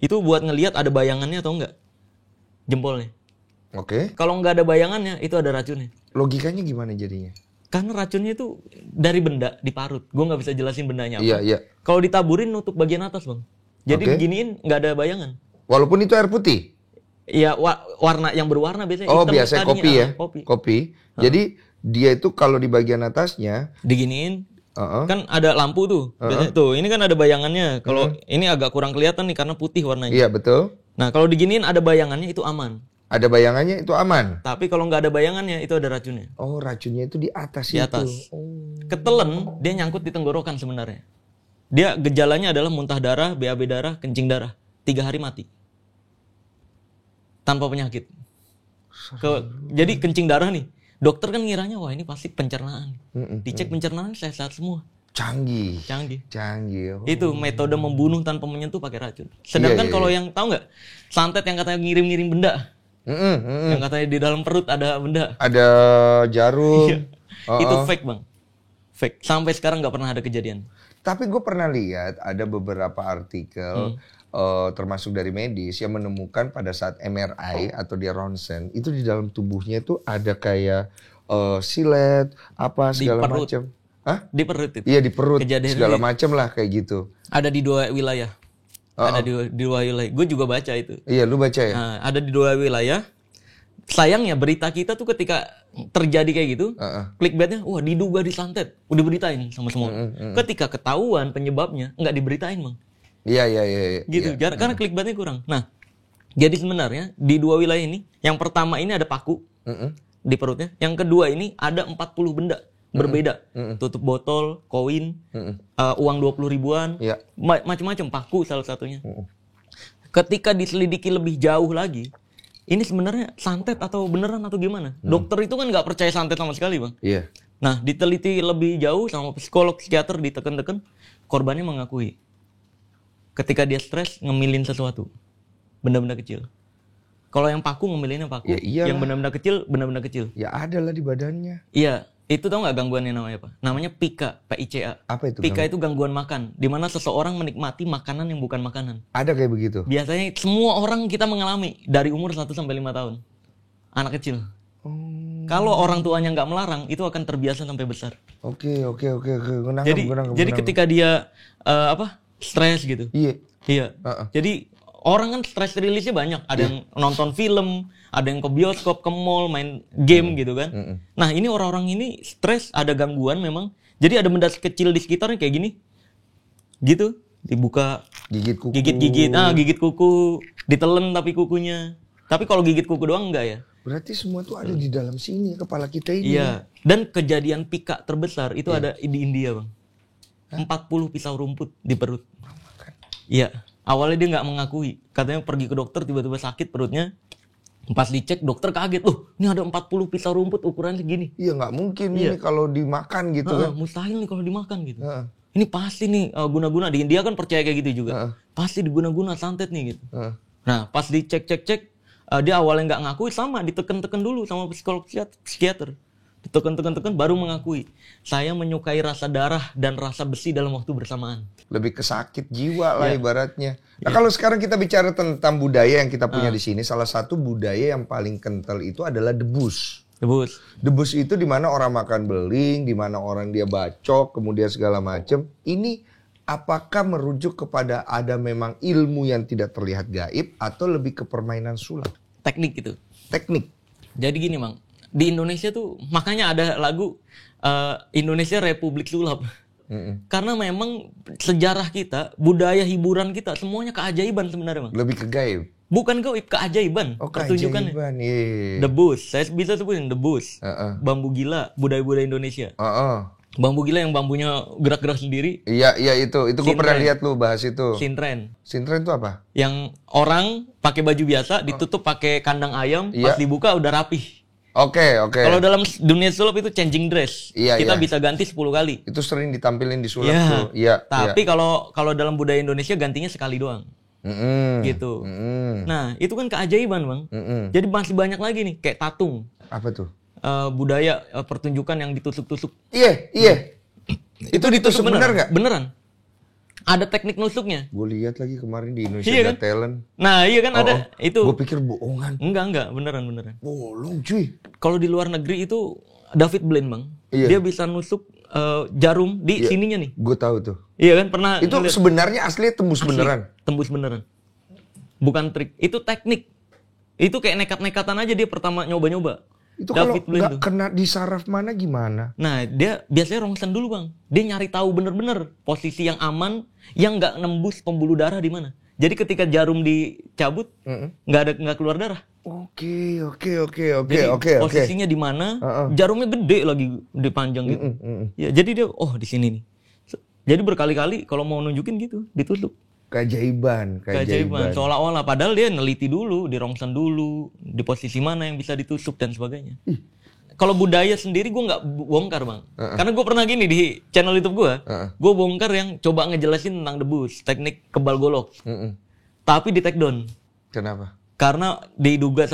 Itu buat ngelihat ada bayangannya atau enggak. Jempolnya. Oke. Kalau nggak ada bayangannya, itu ada racunnya. Logikanya gimana jadinya? Karena racunnya itu dari benda diparut. Gue nggak bisa jelasin bendanya apa. Iya, iya. Kalau ditaburin nutup bagian atas, Bang. Jadi Oke. diginiin nggak ada bayangan. Walaupun itu air putih. Iya, warna yang berwarna biasanya Oh, hitam biasanya tadinya, kopi ya. kopi. Jadi dia itu kalau di bagian atasnya, Diginiin uh-uh, kan ada lampu tuh. Biasanya tuh, ini kan ada bayangannya. Kalau ini agak kurang kelihatan nih karena putih warnanya. iya betul. Nah, kalau diginiin ada bayangannya itu aman. Ada bayangannya itu aman. Tapi kalau nggak ada bayangannya itu ada racunnya. Oh, racunnya itu di atas Di itu. atas. Oh. Ketelen dia nyangkut di tenggorokan sebenarnya. Dia gejalanya adalah muntah darah, BAB darah, kencing darah. 3 hari mati. Tanpa penyakit. Jadi kencing darah nih. Dokter kan ngiranya wah ini pasti pencernaan. Dicek pencernaan sehat semua. Canggih. Canggih. Oh. Itu metode membunuh tanpa menyentuh pakai racun. Sedangkan Iya, kalau yang tahu nggak santet yang katanya ngirim-ngirim benda, yang katanya di dalam perut ada benda, Ada jarum. itu fake bang, fake. Sampai sekarang nggak pernah ada kejadian. Tapi gue pernah lihat ada beberapa artikel termasuk dari medis yang menemukan pada saat MRI atau dia ronsen itu di dalam tubuhnya itu ada kayak silet apa segala perut. macam. Hah? Di perut itu. Iya di perut Kejadian segala ini macam lah kayak gitu. ada di 2 wilayah. Ada di 2 wilayah. Gue juga baca itu. Iya lu baca ya? Nah, ada di 2 wilayah. Sayangnya berita kita tuh ketika terjadi kayak gitu, clickbaitnya, wah diduga disantet, udah beritain sama semua. Ketika ketahuan penyebabnya, nggak diberitain bang. Iya. Gitu, karena clickbaitnya kurang. Nah, jadi sebenarnya di 2 wilayah ini, yang pertama ini ada paku di perutnya, yang kedua ini ada 40 benda berbeda, tutup botol, koin, uang 20 ribuan, macam-macam paku salah satunya. Ketika diselidiki lebih jauh lagi. Ini sebenarnya santet atau beneran atau gimana? Dokter itu kan nggak percaya santet sama sekali, bang. Iya. Nah, diteliti lebih jauh sama psikolog, psikiater, diteken-teken, korbannya mengakui ketika dia stres ngemilin sesuatu, benda-benda kecil. Kalau yang paku ngemilinnya paku, Ya iyalah. yang benda-benda kecil. Ya ada lah di badannya. Iya, itu tau nggak gangguannya namanya apa? Namanya PICA, PICA. Apa itu? PICA itu gangguan makan, di mana seseorang menikmati makanan yang bukan makanan. Ada kayak begitu. Biasanya semua orang kita mengalami dari umur 1 sampai 5 tahun. Anak kecil. Kalau orang tuanya nggak melarang, itu akan terbiasa sampai besar. Oke. Jadi ketika dia stres gitu. Iya. Jadi orang kan stress release-nya banyak. Ada yang nonton film, ada yang ke bioskop, ke mall, main game gitu kan. Nah ini orang-orang ini stres, ada gangguan memang. Jadi ada benda kecil di sekitarnya kayak gini. Gitu, dibuka, Gigit kuku. gigit kuku, ditelen tapi kukunya. Tapi kalau gigit kuku doang enggak ya? Berarti semua tuh ada di dalam sini kepala kita ini. Iya. Dan kejadian pika terbesar itu ada di India, bang. 40 pisau rumput di perut. Iya. Awalnya dia nggak mengakui. Katanya pergi ke dokter tiba-tiba sakit perutnya. Pas dicek dokter kaget. Loh, ini ada 40 pisau rumput ukurannya segini. Iya nggak mungkin ini kalau dimakan gitu kan. Mustahil nih kalau dimakan gitu. Ini pasti nih guna-guna. Di India kan percaya kayak gitu juga. Pasti diguna-guna santet nih gitu. Nah pas dicek-cek. Dia awalnya nggak ngakui, sama diteken-teken dulu sama psikolog psikiater. Diteken-teken baru mengakui. Saya menyukai rasa darah dan rasa besi dalam waktu bersamaan. Lebih ke sakit jiwa lah ibaratnya. Nah kalau sekarang kita bicara tentang budaya yang kita punya di sini, salah satu budaya yang paling kental itu adalah debus. Debus itu di mana orang makan beling, di mana orang dia bacok, kemudian segala macam. Ini apakah merujuk kepada ada memang ilmu yang tidak terlihat gaib atau lebih ke permainan sulap? Teknik gitu. Teknik. Jadi gini, Bang. Di Indonesia tuh makanya ada lagu Indonesia Republik Sulap. Karena memang sejarah kita, budaya hiburan kita semuanya keajaiban sebenarnya, Bang. Lebih ke gaib. Bukan gaib, keajaiban. Pertunjukannya. Debus, saya bisa sebutin debus. Bambu gila, budaya-budaya Indonesia. Bambu gila yang bambunya gerak-gerak sendiri. Iya itu gue pernah lihat lu bahas itu. Sintren. Sintren itu apa? Yang orang pakai baju biasa, ditutup pakai kandang ayam, pas dibuka udah rapih. Oke. Kalau dalam dunia sulap itu changing dress. Kita bisa ganti 10 kali. Itu sering ditampilin di sulap tuh. Iya. Tapi kalau dalam budaya Indonesia gantinya sekali doang. Gitu. Nah, itu kan keajaiban, Bang. Jadi masih banyak lagi nih kayak tatung. Apa tuh? Budaya pertunjukan yang ditusuk-tusuk. Iya. Itu ditusuk bener nggak? Beneran. Ada teknik nusuknya. Gue lihat lagi kemarin di Indonesia Got Talent. Nah iya kan ada itu. Gue pikir bohongan. Enggak beneran. Bolong cuy. Kalau di luar negeri itu David Blaine, Bang. Iya. Dia bisa nusuk jarum di sininya nih. Gue tahu tuh. Iya kan, pernah Itu ngeliat? sebenarnya asli tembus Asli, beneran. Tembus beneran. Bukan trik, itu teknik. Itu kayak nekat-nekatan aja dia pertama nyoba-nyoba. Itu kalau David Blaine nggak tuh. kena di saraf mana gimana? Nah, dia biasanya rongsen dulu, Bang. Dia nyari tahu bener-bener posisi yang aman, yang nggak nembus pembuluh darah di mana. Jadi ketika jarum dicabut, nggak keluar darah. Oke. Jadi posisinya di mana, jarumnya gede lagi, gede panjang gitu. Ya, jadi dia, di sini nih. Jadi berkali-kali kalau mau nunjukin gitu, ditusuk. Keajaiban. Seolah-olah, padahal dia neliti dulu, dirongsen dulu, di posisi mana yang bisa ditusuk dan sebagainya. Kalau budaya sendiri gue nggak bongkar, Bang. Karena gue pernah gini di channel YouTube gue, gue bongkar yang coba ngejelasin tentang debus, teknik kebal golok. Tapi di take down. Kenapa? Karena dituduh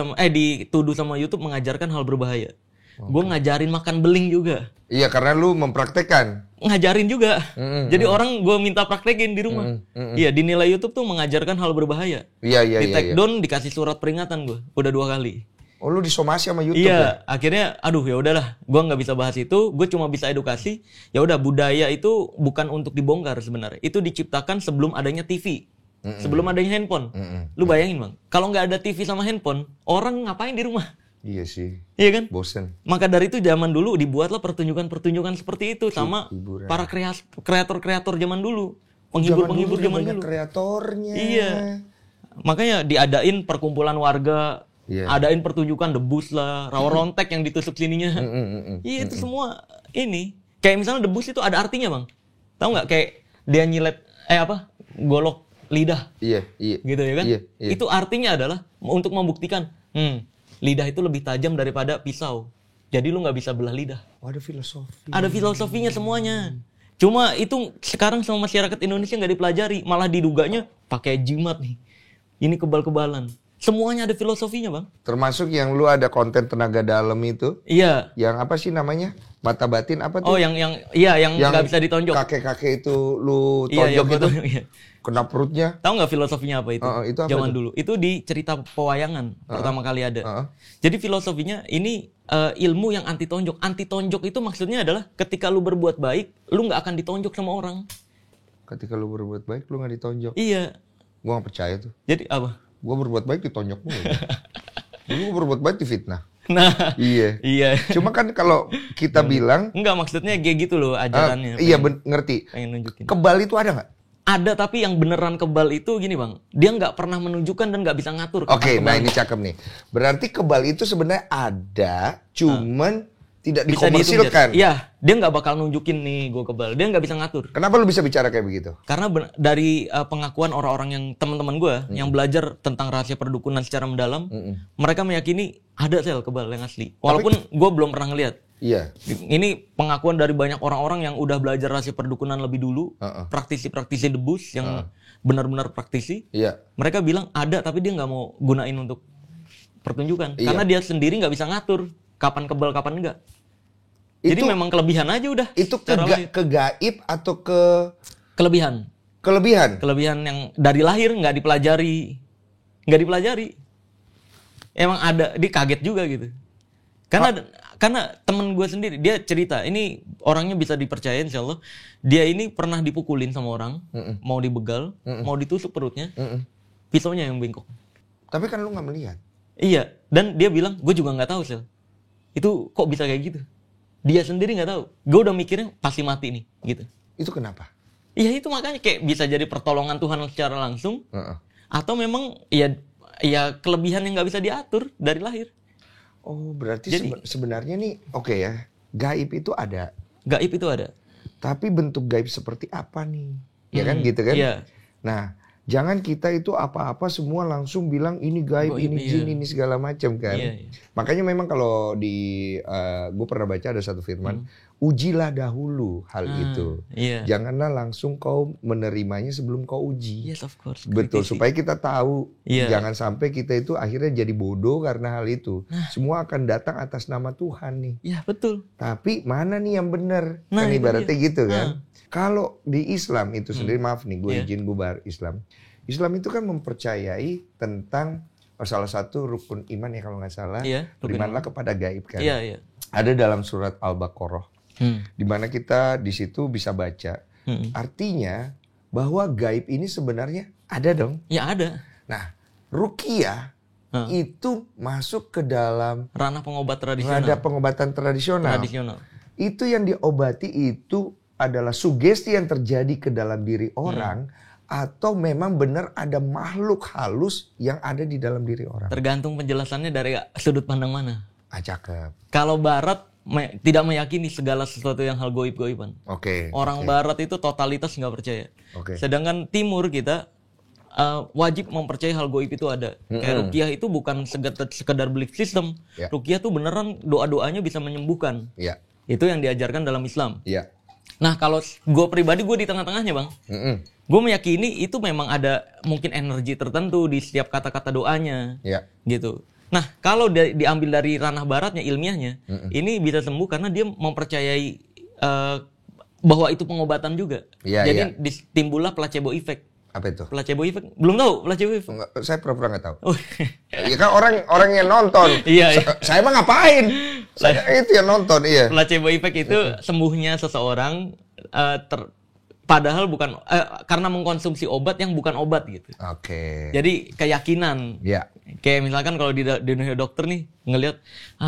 sama YouTube mengajarkan hal berbahaya. Gue ngajarin makan beling juga. Iya, karena lu mempraktekkan. Ngajarin juga. Jadi orang gue minta praktekin di rumah. Iya, dinilai YouTube tuh mengajarkan hal berbahaya. Iya. Di take down dikasih surat peringatan gue. Udah 2 kali. Oh, lu disomasi sama YouTube Iya, ya? akhirnya ya udahlah, gua nggak bisa bahas itu, gue cuma bisa edukasi. Ya udah, budaya itu bukan untuk dibongkar sebenarnya. Itu diciptakan sebelum adanya TV. Sebelum adanya handphone. Lu bayangin, Bang, kalau nggak ada TV sama handphone, orang ngapain di rumah? Iya sih. Iya kan? Bosen. Maka dari itu zaman dulu dibuatlah pertunjukan-pertunjukan seperti itu sama Hiburan. para kreator-kreator zaman dulu. Penghibur-penghibur zaman banyak dulu. kreatornya. Iya. Makanya diadain perkumpulan warga, adain pertunjukan debus lah, rawa rontek yang ditusuk sininya. Iya, itu semua ini. Kayak misalnya debus itu ada artinya, Bang. Tahu nggak, kayak dia nyilet golok lidah. Iya. Gitu ya kan? Iya. Itu artinya adalah untuk membuktikan, lidah itu lebih tajam daripada pisau. Jadi lu nggak bisa belah lidah. Oh, ada filosofi. Ada filosofinya semuanya. Cuma itu sekarang sama masyarakat Indonesia nggak dipelajari, malah diduganya pakai jimat nih. Ini kebal-kebalan. Semuanya ada filosofinya, Bang. Termasuk yang lu ada konten tenaga dalam itu. Iya. Yang apa sih namanya? Mata batin apa tuh? Oh, yang nggak bisa ditonjok. Kakek-kakek itu lu Iya, tonjok itu. iya. Kena perutnya. Tahu nggak filosofinya apa itu? Itu apa zaman itu? dulu. Itu di cerita pewayangan pertama kali ada. Jadi filosofinya ini ilmu yang anti tonjok. Anti tonjok itu maksudnya adalah ketika lu berbuat baik, lu nggak akan ditonjok sama orang. Ketika lu berbuat baik, lu nggak ditonjok. Iya. Gua nggak percaya tuh. Jadi apa? Gua berbuat baik ditonjok mulu. Dulu gua berbuat baik difitnah. Nah, Iya. iya. Cuma kan kalau kita bilang, Enggak, maksudnya kayak gitu loh ajarannya. iya ngerti. Pengen nunjukin. Kebal itu ada nggak? Ada, tapi yang beneran kebal itu gini, Bang. Dia nggak pernah menunjukkan dan nggak bisa ngatur. Oke, nah kebalnya. ini cakep nih. Berarti kebal itu sebenarnya ada, cuman tidak Bisa dihitung, dikomersilkan. Iya, dia nggak bakal nunjukin nih gue kebal. Dia nggak bisa ngatur. Kenapa lu bisa bicara kayak begitu? Karena dari pengakuan orang-orang yang teman-teman gue yang belajar tentang rahasia perdukunan secara mendalam, mereka meyakini ada sel kebal yang asli. Walaupun gue belum pernah ngeliat. Iya. Ini pengakuan dari banyak orang-orang yang udah belajar rahasia perdukunan lebih dulu, praktisi-praktisi debus yang benar-benar praktisi. Iya. Mereka bilang ada, tapi dia nggak mau gunain untuk pertunjukan. Iya. Karena dia sendiri nggak bisa ngatur kapan kebal, kapan enggak. Jadi memang kelebihan aja udah. Itu ke gaib atau ke Kelebihan. kelebihan? Kelebihan yang dari lahir nggak dipelajari. Nggak dipelajari. Emang ada, dia kaget juga gitu. Karena temen gue sendiri, dia cerita, ini orangnya bisa dipercaya insya Allah. Dia ini pernah dipukulin sama orang, mau dibegal, mau ditusuk perutnya, pisaunya yang bengkok. Tapi kan lu nggak melihat. Iya, dan dia bilang, gue juga nggak tahu Sel. Itu kok bisa kayak gitu? Dia sendiri nggak tahu. Gue udah mikirnya pasti mati nih, gitu. Itu kenapa? Iya, itu makanya kayak bisa jadi pertolongan Tuhan secara langsung, atau memang ya kelebihan yang nggak bisa diatur dari lahir. Oh, berarti sebenarnya nih, oke ya, gaib itu ada. Gaib itu ada. Tapi bentuk gaib seperti apa nih? Ya kan gitu kan? Iya. Nah, jangan kita itu apa-apa semua langsung bilang ini gaib, ini jin, ini segala macam kan. Iya. Makanya memang kalau gue pernah baca ada satu firman, ujilah dahulu hal itu. Iya. Janganlah langsung kau menerimanya sebelum kau uji. Yes, of course. Betul, Kritisi. supaya kita tahu. Iya. Jangan sampai kita itu akhirnya jadi bodoh karena hal itu. Semua akan datang atas nama Tuhan nih. Iya, betul. Tapi mana nih yang benar? Nah, Kan itu ibaratnya dia. gitu kan. Kalau di Islam itu sendiri, maaf nih gue izin gue bahas Islam. Islam itu kan mempercayai tentang salah satu rukun iman ya kalau nggak salah. Iya, rukun berimanlah kepada gaib kan. Iya, iya. Ada dalam surat Al-Baqarah. Di mana kita di situ bisa baca. Artinya bahwa gaib ini sebenarnya ada dong. Ya ada. Nah, ruqyah itu masuk ke dalam Ranah pengobat tradisional. ranah pengobatan tradisional. Itu yang diobati itu adalah sugesti yang terjadi ke dalam diri orang atau memang benar ada makhluk halus yang ada di dalam diri orang. Tergantung penjelasannya dari sudut pandang mana. Cakep. Kalau Barat tidak meyakini segala sesuatu yang hal goib-goiban. Oke. Orang Barat itu totalitas nggak percaya. Oke. Sedangkan Timur kita wajib mempercayai hal goib itu ada. Kayak ruqyah itu bukan sekedar belief system. Ya. Ruqyah tuh beneran doa-doanya bisa menyembuhkan. Iya. Itu yang diajarkan dalam Islam. Iya. Nah kalau gue pribadi gue di tengah-tengahnya bang. Gue meyakini itu memang ada mungkin energi tertentu di setiap kata-kata doanya. Iya. Gitu. Nah kalau diambil dari ranah baratnya ilmiahnya, ini bisa sembuh karena dia mempercayai bahwa itu pengobatan juga. Iya, Jadi iya. timbullah placebo effect. Apa itu? Placebo effect? Belum tahu placebo effect? Enggak, saya pura-pura nggak tahu. Oh. Ya kan orang yang nonton. Iya, iya. Saya mah ngapain? Saya itu yang nonton, iya. Placebo effect itu sembuhnya seseorang padahal bukan karena mengkonsumsi obat yang bukan obat gitu. Oke. Jadi keyakinan. Iya. Kayak misalkan kalau di dunia dokter nih ngelihat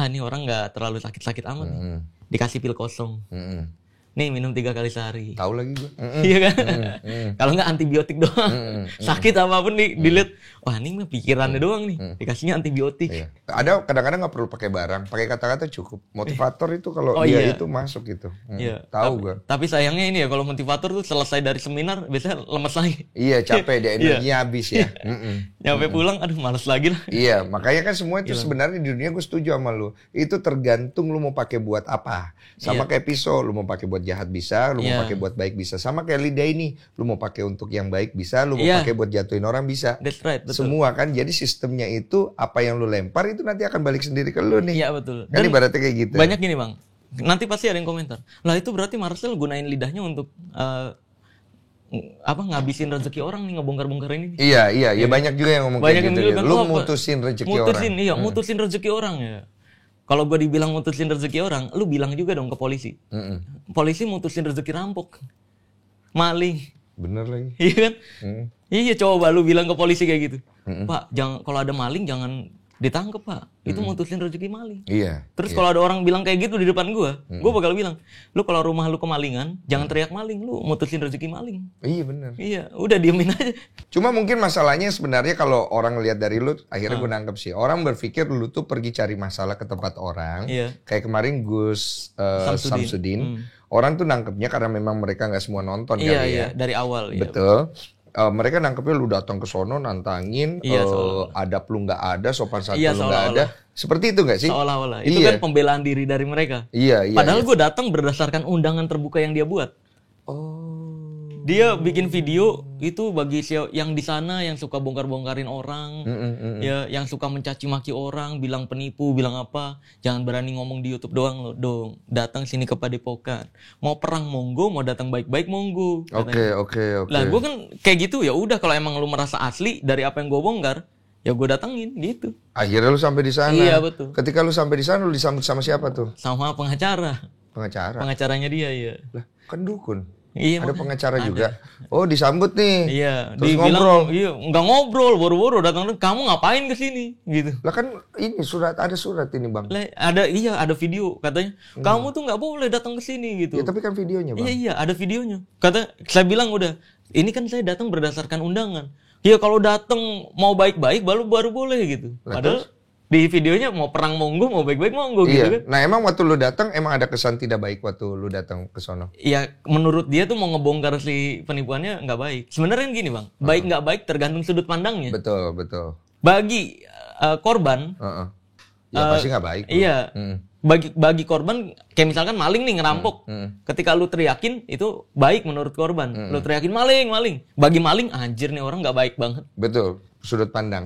ini orang nggak terlalu sakit-sakit amat nih. Dikasih pil kosong. Nih minum 3 kali sehari. Tahu lagi gue. Iya kan? Kalau nggak antibiotik doang. Sakit apapun dilihat, wah ini mah pikirannya doang nih. Dikasihnya antibiotik. Iya. Ada kadang-kadang nggak perlu pakai barang, pakai kata-kata cukup. Motivator itu kalau dia itu masuk gitu. Iya. Tahu gue. Tapi sayangnya ini ya kalau motivator tuh selesai dari seminar biasanya lemes lagi. Iya, capek dia, energinya habis ya. Nyampe pulang, aduh males lagi lah. Iya, makanya kan semua itu sebenarnya di dunia gue setuju sama lu. Itu tergantung lu mau pakai buat apa. Sama kayak pisau, lu mau pakai buat jahat bisa, lu mau pakai buat baik bisa. Sama kayak lidah ini, lu mau pakai untuk yang baik bisa, lu mau pakai buat jatuhin orang bisa. That's right, betul. Semua kan, jadi sistemnya itu apa yang lu lempar itu nanti akan balik sendiri ke lu nih. Iya betul. Kan ibaratnya kayak gitu. Banyak gini bang, nanti pasti ada yang komentar. Lah itu berarti Marcel gunain lidahnya untuk ngabisin rezeki orang nih, ngebongkar-bongkar ini. Iya, banyak juga yang ngomong Banyak kayak gitu. yang Ya. Lu mutusin rezeki orang. Iya, mutusin rezeki orang ya. Kalau gue dibilang mutusin rezeki orang, lu bilang juga dong ke polisi. Polisi mutusin rezeki rampok, maling. Bener lagi. Iya kan? Iya, coba lu bilang ke polisi kayak gitu. Pak, jangan kalau ada maling jangan ditangkap pak. Itu mutusin rezeki maling. Iya. Terus kalau ada orang bilang kayak gitu di depan gua bakal bilang, lu kalau rumah lu kemalingan, jangan teriak maling, lu mutusin rezeki maling. Iya bener. Iya, udah diemin aja. Cuma mungkin masalahnya sebenarnya kalau orang lihat dari lu, akhirnya gue nangkep sih. Orang berpikir lu tuh pergi cari masalah ke tempat orang. Iya. Kayak kemarin Gus Samsudin. Orang tuh nangkepnya karena memang mereka nggak semua nonton kali ya. Dari awal. Betul. Mereka nangkepnya lu datang ke sono nantangin, adab lu nggak ada, sopan santun lu nggak ada. Seperti itu nggak sih? Seolah-olah. Itu kan pembelaan diri dari mereka. Iya. Padahal gue datang berdasarkan undangan terbuka yang dia buat. Dia bikin video itu bagi yang di sana yang suka bongkar-bongkarin orang, ya, yang suka mencaci maki orang, bilang penipu, bilang apa, jangan berani ngomong di YouTube doang lo, dong. Datang sini ke Padepokan. Mau perang monggo, mau datang baik-baik monggo. Oke. Lah gue kan kayak gitu ya udah kalau emang lu merasa asli dari apa yang gue bongkar, ya gue datengin gitu. Akhirnya lu sampai di sana. Iya betul. Ketika lu sampai di sana lu disambut sama siapa tuh? Sama pengacara. Pengacaranya dia ya. Lah, kan dukun. Iya, ada pengacara juga. Oh, disambut nih. Iya, terus ngobrol. Iya, enggak ngobrol, boro-boro datang, kamu ngapain ke sini gitu. Lah kan ini ada surat ini, Bang. Ada video katanya. Kamu tuh nggak boleh datang ke sini gitu. Ya, tapi kan videonya, Bang. Iya, ada videonya. Saya bilang udah, ini kan saya datang berdasarkan undangan. Iya, kalau datang mau baik-baik baru boleh gitu. Padahal di videonya mau perang monggo, mau baik-baik monggo gitu kan. Nah, emang waktu lu datang emang ada kesan tidak baik waktu lu datang ke sono? Iya, menurut dia tuh mau ngebongkar si penipuannya nggak baik. Sebenarnya gini, Bang. Baik nggak baik tergantung sudut pandangnya. Betul. Bagi korban, ya pasti nggak baik. Iya. Bagi korban, kayak misalkan maling nih ngerampok. Ketika lu teriakin itu baik menurut korban. Lu teriakin maling. Bagi maling, anjir nih orang nggak baik banget. Betul. Sudut pandang.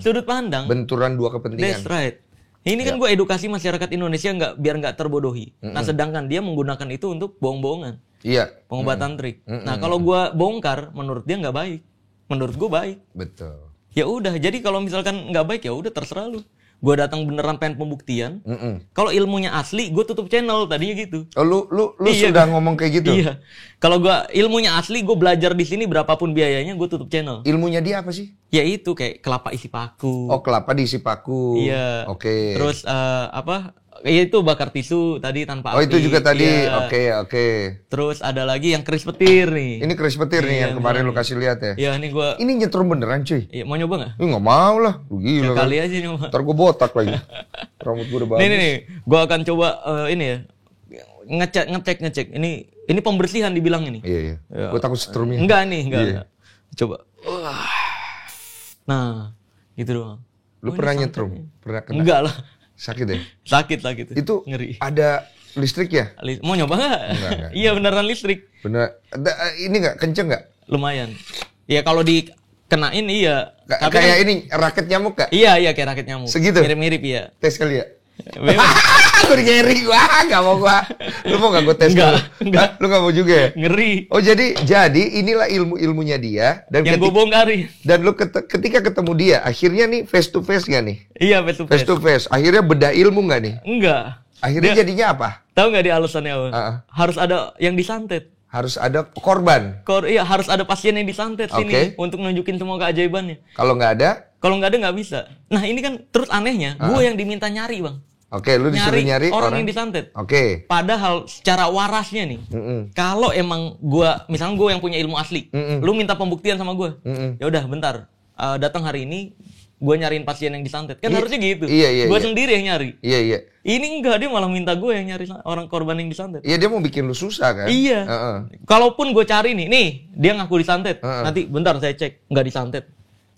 Benturan dua kepentingan. That's right. Ini kan gue edukasi masyarakat Indonesia biar nggak terbodohi. Nah, sedangkan dia menggunakan itu untuk bohong-bohongan. Iya. Pengobatan trik. Nah, kalau gue bongkar, menurut dia nggak baik. Menurut gue baik. Betul. Ya udah. Jadi kalau misalkan nggak baik ya udah terserah lu. gue datang beneran pengen pembuktian. Kalau ilmunya asli, gue tutup channel tadinya gitu. Oh, lu Iya, sudah ngomong kayak gitu? Iya. Kalau gue ilmunya asli, gue belajar di sini berapapun biayanya, gue tutup channel. Ilmunya dia apa sih? Ya itu kayak kelapa isi paku. Oh, kelapa diisi paku. Iya. Oke. Terus apa? Ya itu bakar tisu tadi tanpa api. Oh, itu juga tadi. Iya. Oke. Terus ada lagi yang keris petir nih. Ini keris petir nih Iya, yang kemarin lu bener. kasih lihat ya. Iya, ini gua Ini nyetrum beneran, cuy. iya, mau nyoba nggak? Nggak mau lah. Lu gila kan. Kali aja nyoba. Ntar gue botak lagi. Rambut gue udah bagus. Nih. Gua akan coba ini ya. Ngecek. Ini pembersihan dibilang ini. Iya. Ya. Gue takut setrumnya. Enggak. Iya. Coba. Nah, gitu doang. Lu Oh, pernah ini nyetrum? santai. Pernah kena? Enggak lah. Sakit ya? Sakit. Itu ngeri. ada listrik ya? Mau nyoba nggak? Enggak. Iya, beneran listrik. Bener. Ini nggak kenceng nggak? Lumayan. Ya kalau dikenain iya. Tapi Kayak kan- ini raket nyamuk nggak? Iya kayak rakit nyamuk. Segitu? Mirip-mirip iya. Tes kali ya? Memang. Gue digeri gua, nggak mau gua. Lu mau nggak gue tes? Enggak. Hah? Lu nggak mau juga ya? Ngeri. Oh jadi inilah ilmunya dia dan Yang gue bongkarin. dan lu ketika ketemu dia akhirnya nih face to face nggak nih? Iya face to Face face. to face. Akhirnya beda ilmu nggak nih? Enggak. Akhirnya Dia- jadinya apa? Tahu nggak di alasannya apa? Heeh. Harus ada yang disantet. Harus ada korban. Iya harus ada pasien yang disantet sini Oke. untuk nunjukin semua keajaibannya. Kalau nggak ada, Kalau nggak ada nggak bisa. Nah ini kan terus anehnya, gue yang diminta nyari bang. oke, lu disuruh nyari orang yang disantet. Oke. Padahal secara warasnya nih, kalau emang misalnya gue yang punya ilmu asli, lu minta pembuktian sama gue, ya udah bentar, datang hari ini, gue nyariin pasien yang disantet, kan harusnya gitu. Iya. Gue sendiri yang nyari. Iya. Ini enggak, dia malah minta gue yang nyari orang korban yang disantet. Iya dia mau bikin lu susah kan? Iya. Heeh. Kalaupun gue cari nih dia ngaku disantet, nanti bentar saya cek nggak disantet.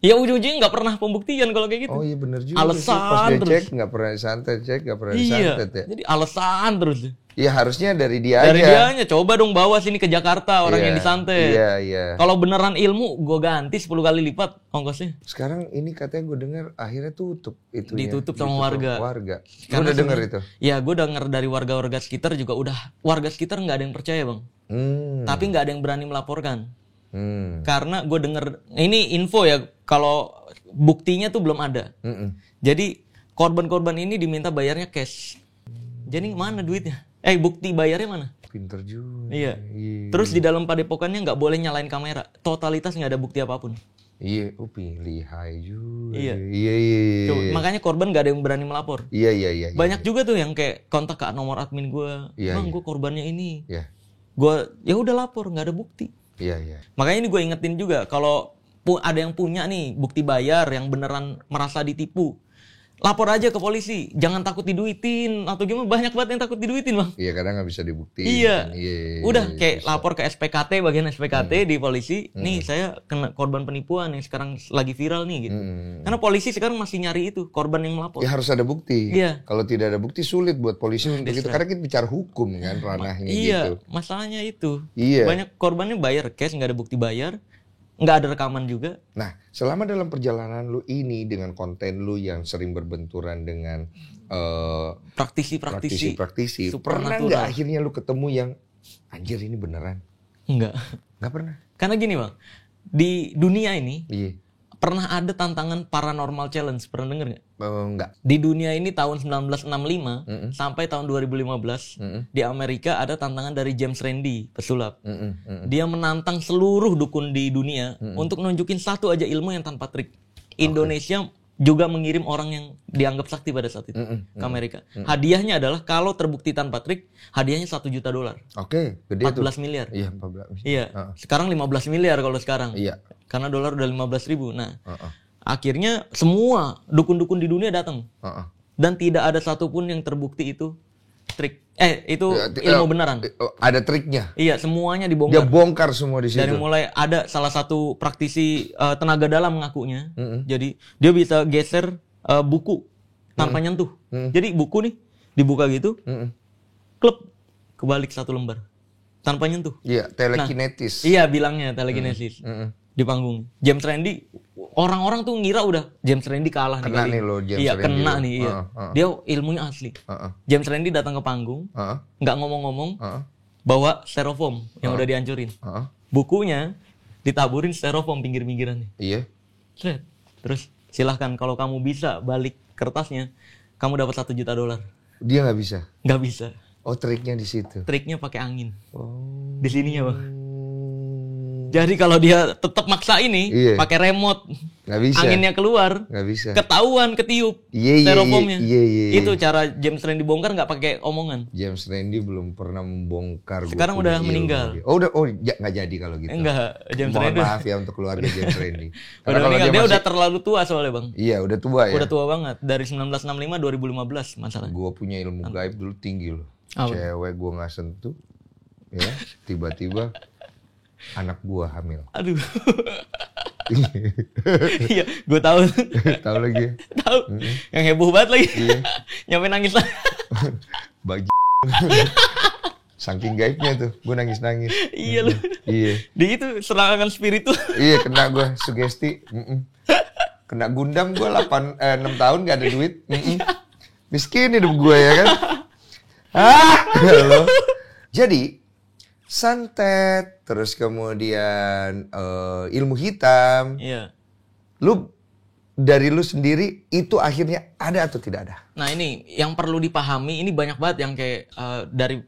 Ya ujung-ujungnya nggak pernah pembuktian kalau kayak gitu. Oh iya bener juga Alasan sih. Pas dia terus. cek nggak pernah disantet, nggak pernah Iya. disantet ya. Jadi alasan terus. Iya harusnya dari dia Dari aja. dianya coba dong bawa sini ke Jakarta orang Iya, yang disantet. Iya. Kalau beneran ilmu, gue ganti 10 kali lipat ongkosnya. Sekarang ini katanya gue dengar akhirnya tutup itu. Ditutup sama warga. Lu Karena udah dengar itu? Ya, gue denger dari warga-warga sekitar juga udah. Warga sekitar nggak ada yang percaya bang. Tapi nggak ada yang berani melaporkan. Karena gue denger, ini info ya, kalau buktinya tuh belum ada. Jadi korban-korban ini diminta bayarnya cash. Jadi mana duitnya? Bukti bayarnya mana? Pinter juga. Iya. Terus di dalam padepokannya nggak boleh nyalain kamera. Totalitas nggak ada bukti apapun. Iya, lihai juga. Iya. Iya. Coba, makanya korban nggak ada yang berani melapor. Iya. Banyak juga tuh yang kayak kontak ke nomor admin gue. Iya, Bang, gue korbannya ini. Iya. Gue ya udah lapor, nggak ada bukti. Iya. Makanya ini gue ingetin juga kalau ada yang punya nih bukti bayar yang beneran merasa ditipu, lapor aja ke polisi. Jangan takut diduitin atau gimana, banyak banget yang takut diduitin bang. Iya, kadang nggak bisa dibuktiin. Iya. Udah kayak susah. lapor ke SPKT, bagian SPKT di polisi. Nih saya kena korban penipuan yang sekarang lagi viral nih gitu. Karena polisi sekarang masih nyari itu korban yang melapor. Ya harus ada bukti. Iya. Kalau tidak ada bukti sulit buat polisi untuk itu. Karena kita bicara hukum kan ranahnya Iya, gitu. masalahnya itu. Iya. Banyak korbannya bayar cash, nggak ada bukti bayar, nggak ada rekaman juga. Nah, selama dalam perjalanan lu ini dengan konten lu yang sering berbenturan dengan Praktisi-praktisi. praktisi, pernah supernatural. nggak akhirnya lu ketemu yang anjir ini beneran? Enggak. Nggak pernah. Karena gini bang, di dunia ini Iya. pernah ada tantangan paranormal challenge, pernah denger nggak? Nggak. Di dunia ini tahun 1965 sampai tahun 2015 di Amerika ada tantangan dari James Randi, pesulap. Dia menantang seluruh dukun di dunia untuk nunjukin satu aja ilmu yang tanpa trik. Indonesia juga mengirim orang yang dianggap sakti pada saat itu ke Amerika. Hadiahnya adalah kalau terbukti tanpa trik, hadiahnya $1 juta. Oke, gede tuh. 14 miliar. Iya, 14. Iya. Sekarang 15 miliar kalau sekarang. Iya. Karena dolar udah 15.000. Nah, akhirnya semua dukun-dukun di dunia datang. Dan tidak ada satupun yang terbukti itu trik. Itu ilmu beneran. Ada triknya. Iya, semuanya Dia dibongkar. bongkar semua di situ. Dari mulai ada salah satu praktisi tenaga dalam ngakunya. Jadi dia bisa geser buku tanpa nyentuh. Jadi buku nih dibuka gitu, klep kebalik satu lembar tanpa nyentuh. Iya, telekinetis. Iya, bilangnya telekinesis di panggung. James Randi, orang-orang tuh ngira udah James Randi kalah Kena kali. nih lo, James Iya, Randi kena lo. nih. Iya. Dia ilmunya asli. James Randi datang ke panggung, nggak ngomong-ngomong, bawa styrofoam yang udah dihancurin. Bukunya ditaburin styrofoam pinggir-pinggirannya. Iya. Set. Terus silahkan kalau kamu bisa balik kertasnya, kamu dapat $1 juta. Dia nggak bisa. Nggak bisa. Oh, triknya di situ. Triknya pakai angin. Oh. Di sininya, Bang. Jadi kalau dia tetap maksa ini, Iya. pakai remote, Nggak bisa. anginnya keluar, Nggak bisa. ketahuan, ketiup Iya. styrofoamnya. Iya. Itu cara James Randi bongkar nggak pakai omongan. James Randi belum pernah membongkar. Sekarang gua udah punya meninggal. ilmu dia. Oh, nggak jadi kalau gitu. Enggak, James Mohon Randi maaf ya untuk keluarga James Randi. udah meninggal. Dia udah terlalu tua soalnya, Bang. Iya, udah tua ya. Udah tua banget. Dari 1965 2015 masalahnya. Gua punya ilmu gaib dulu tinggi loh. Apa? Cewek gua nggak sentuh, ya tiba-tiba anak gua hamil. Aduh. Iya, gue tahu. Tahu lagi? Tahu. Yang heboh banget lagi. Iya. Nyampe nangis. Bagi. Saking gaibnya tuh, gua nangis-nangis. Iya loh. Iya. Di itu serangan spiritual. Iya, kena gua sugesti. Kena gundam gua 6 tahun gak ada duit. Miskin hidup gua ya kan. Halo. Jadi santet, terus kemudian ilmu hitam. Iya. Dari lu sendiri itu akhirnya ada atau tidak ada? Nah ini yang perlu dipahami, ini banyak banget yang kayak dari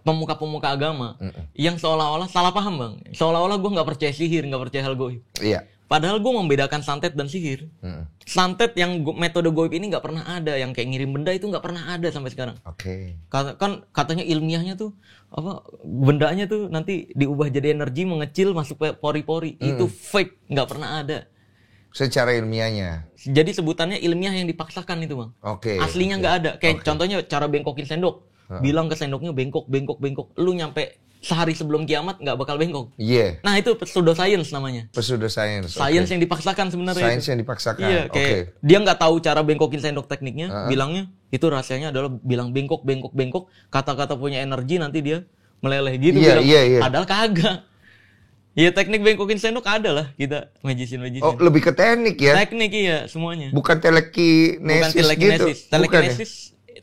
pemuka-pemuka agama yang seolah-olah salah paham, Bang. Seolah-olah gue nggak percaya sihir, nggak percaya hal goib. Iya. Padahal gue membedakan santet dan sihir. Santet yang metode goib ini nggak pernah ada, yang kayak ngirim benda itu nggak pernah ada sampai sekarang. Oke. Kan katanya ilmiahnya tuh apa, bendanya tuh nanti diubah jadi energi, mengecil masuk ke pori-pori. Itu fake, nggak pernah ada. Secara ilmiahnya. Jadi sebutannya ilmiah yang dipaksakan itu, Bang. Oke. Aslinya nggak ada. Kayak contohnya cara bengkokin sendok. Bilang ke sendoknya bengkok. Lu nyampe sehari sebelum kiamat nggak bakal bengkok. Iya. Nah itu pseudoscience namanya. Pseudoscience. Science yang dipaksakan sebenarnya. Science yang dipaksakan. Iya, kayak dia nggak tahu cara bengkokin sendok tekniknya. Bilangnya itu rahasianya adalah bilang bengkok. Kata-kata punya energi nanti dia meleleh gitu. Iya. Padahal kagak. Ya teknik bengkokin sendok ada lah kita magician. Oh, lebih ke teknik ya? Teknik iya semuanya. Bukan telekinesis gitu.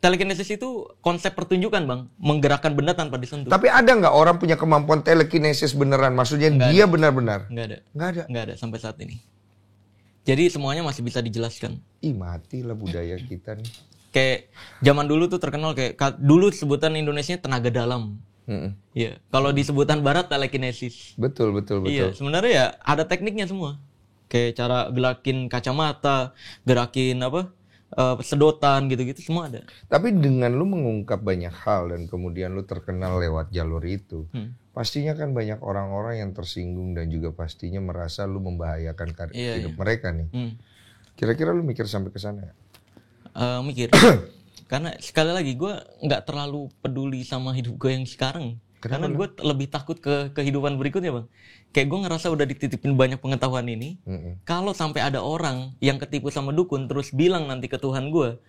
Telekinesis itu konsep pertunjukan, Bang. Menggerakkan benda tanpa disentuh. Tapi ada nggak orang punya kemampuan telekinesis beneran? Maksudnya dia benar-benar? Nggak ada sampai saat ini. Jadi semuanya masih bisa dijelaskan. Ih, matilah budaya kita nih. Kayak zaman dulu tuh terkenal kayak dulu sebutan Indonesia tenaga dalam. Iya. Kalau di sebutan barat telekinesis. Betul. Iya, sebenarnya ya ada tekniknya semua. Kayak cara gerakin kacamata, gerakin sedotan gitu-gitu semua ada. Tapi dengan lu mengungkap banyak hal dan kemudian lu terkenal lewat jalur itu, pastinya kan banyak orang-orang yang tersinggung dan juga pastinya merasa lu membahayakan hidup mereka nih. Kira-kira lu mikir sampai ke sana ya? Mikir. Karena sekali lagi gue nggak terlalu peduli sama hidup gue yang sekarang. Karena gue lebih takut ke kehidupan berikutnya, Bang. Kayak gue ngerasa udah dititipin banyak pengetahuan ini. Kalau sampai ada orang yang ketipu sama dukun terus bilang nanti ke Tuhan gue,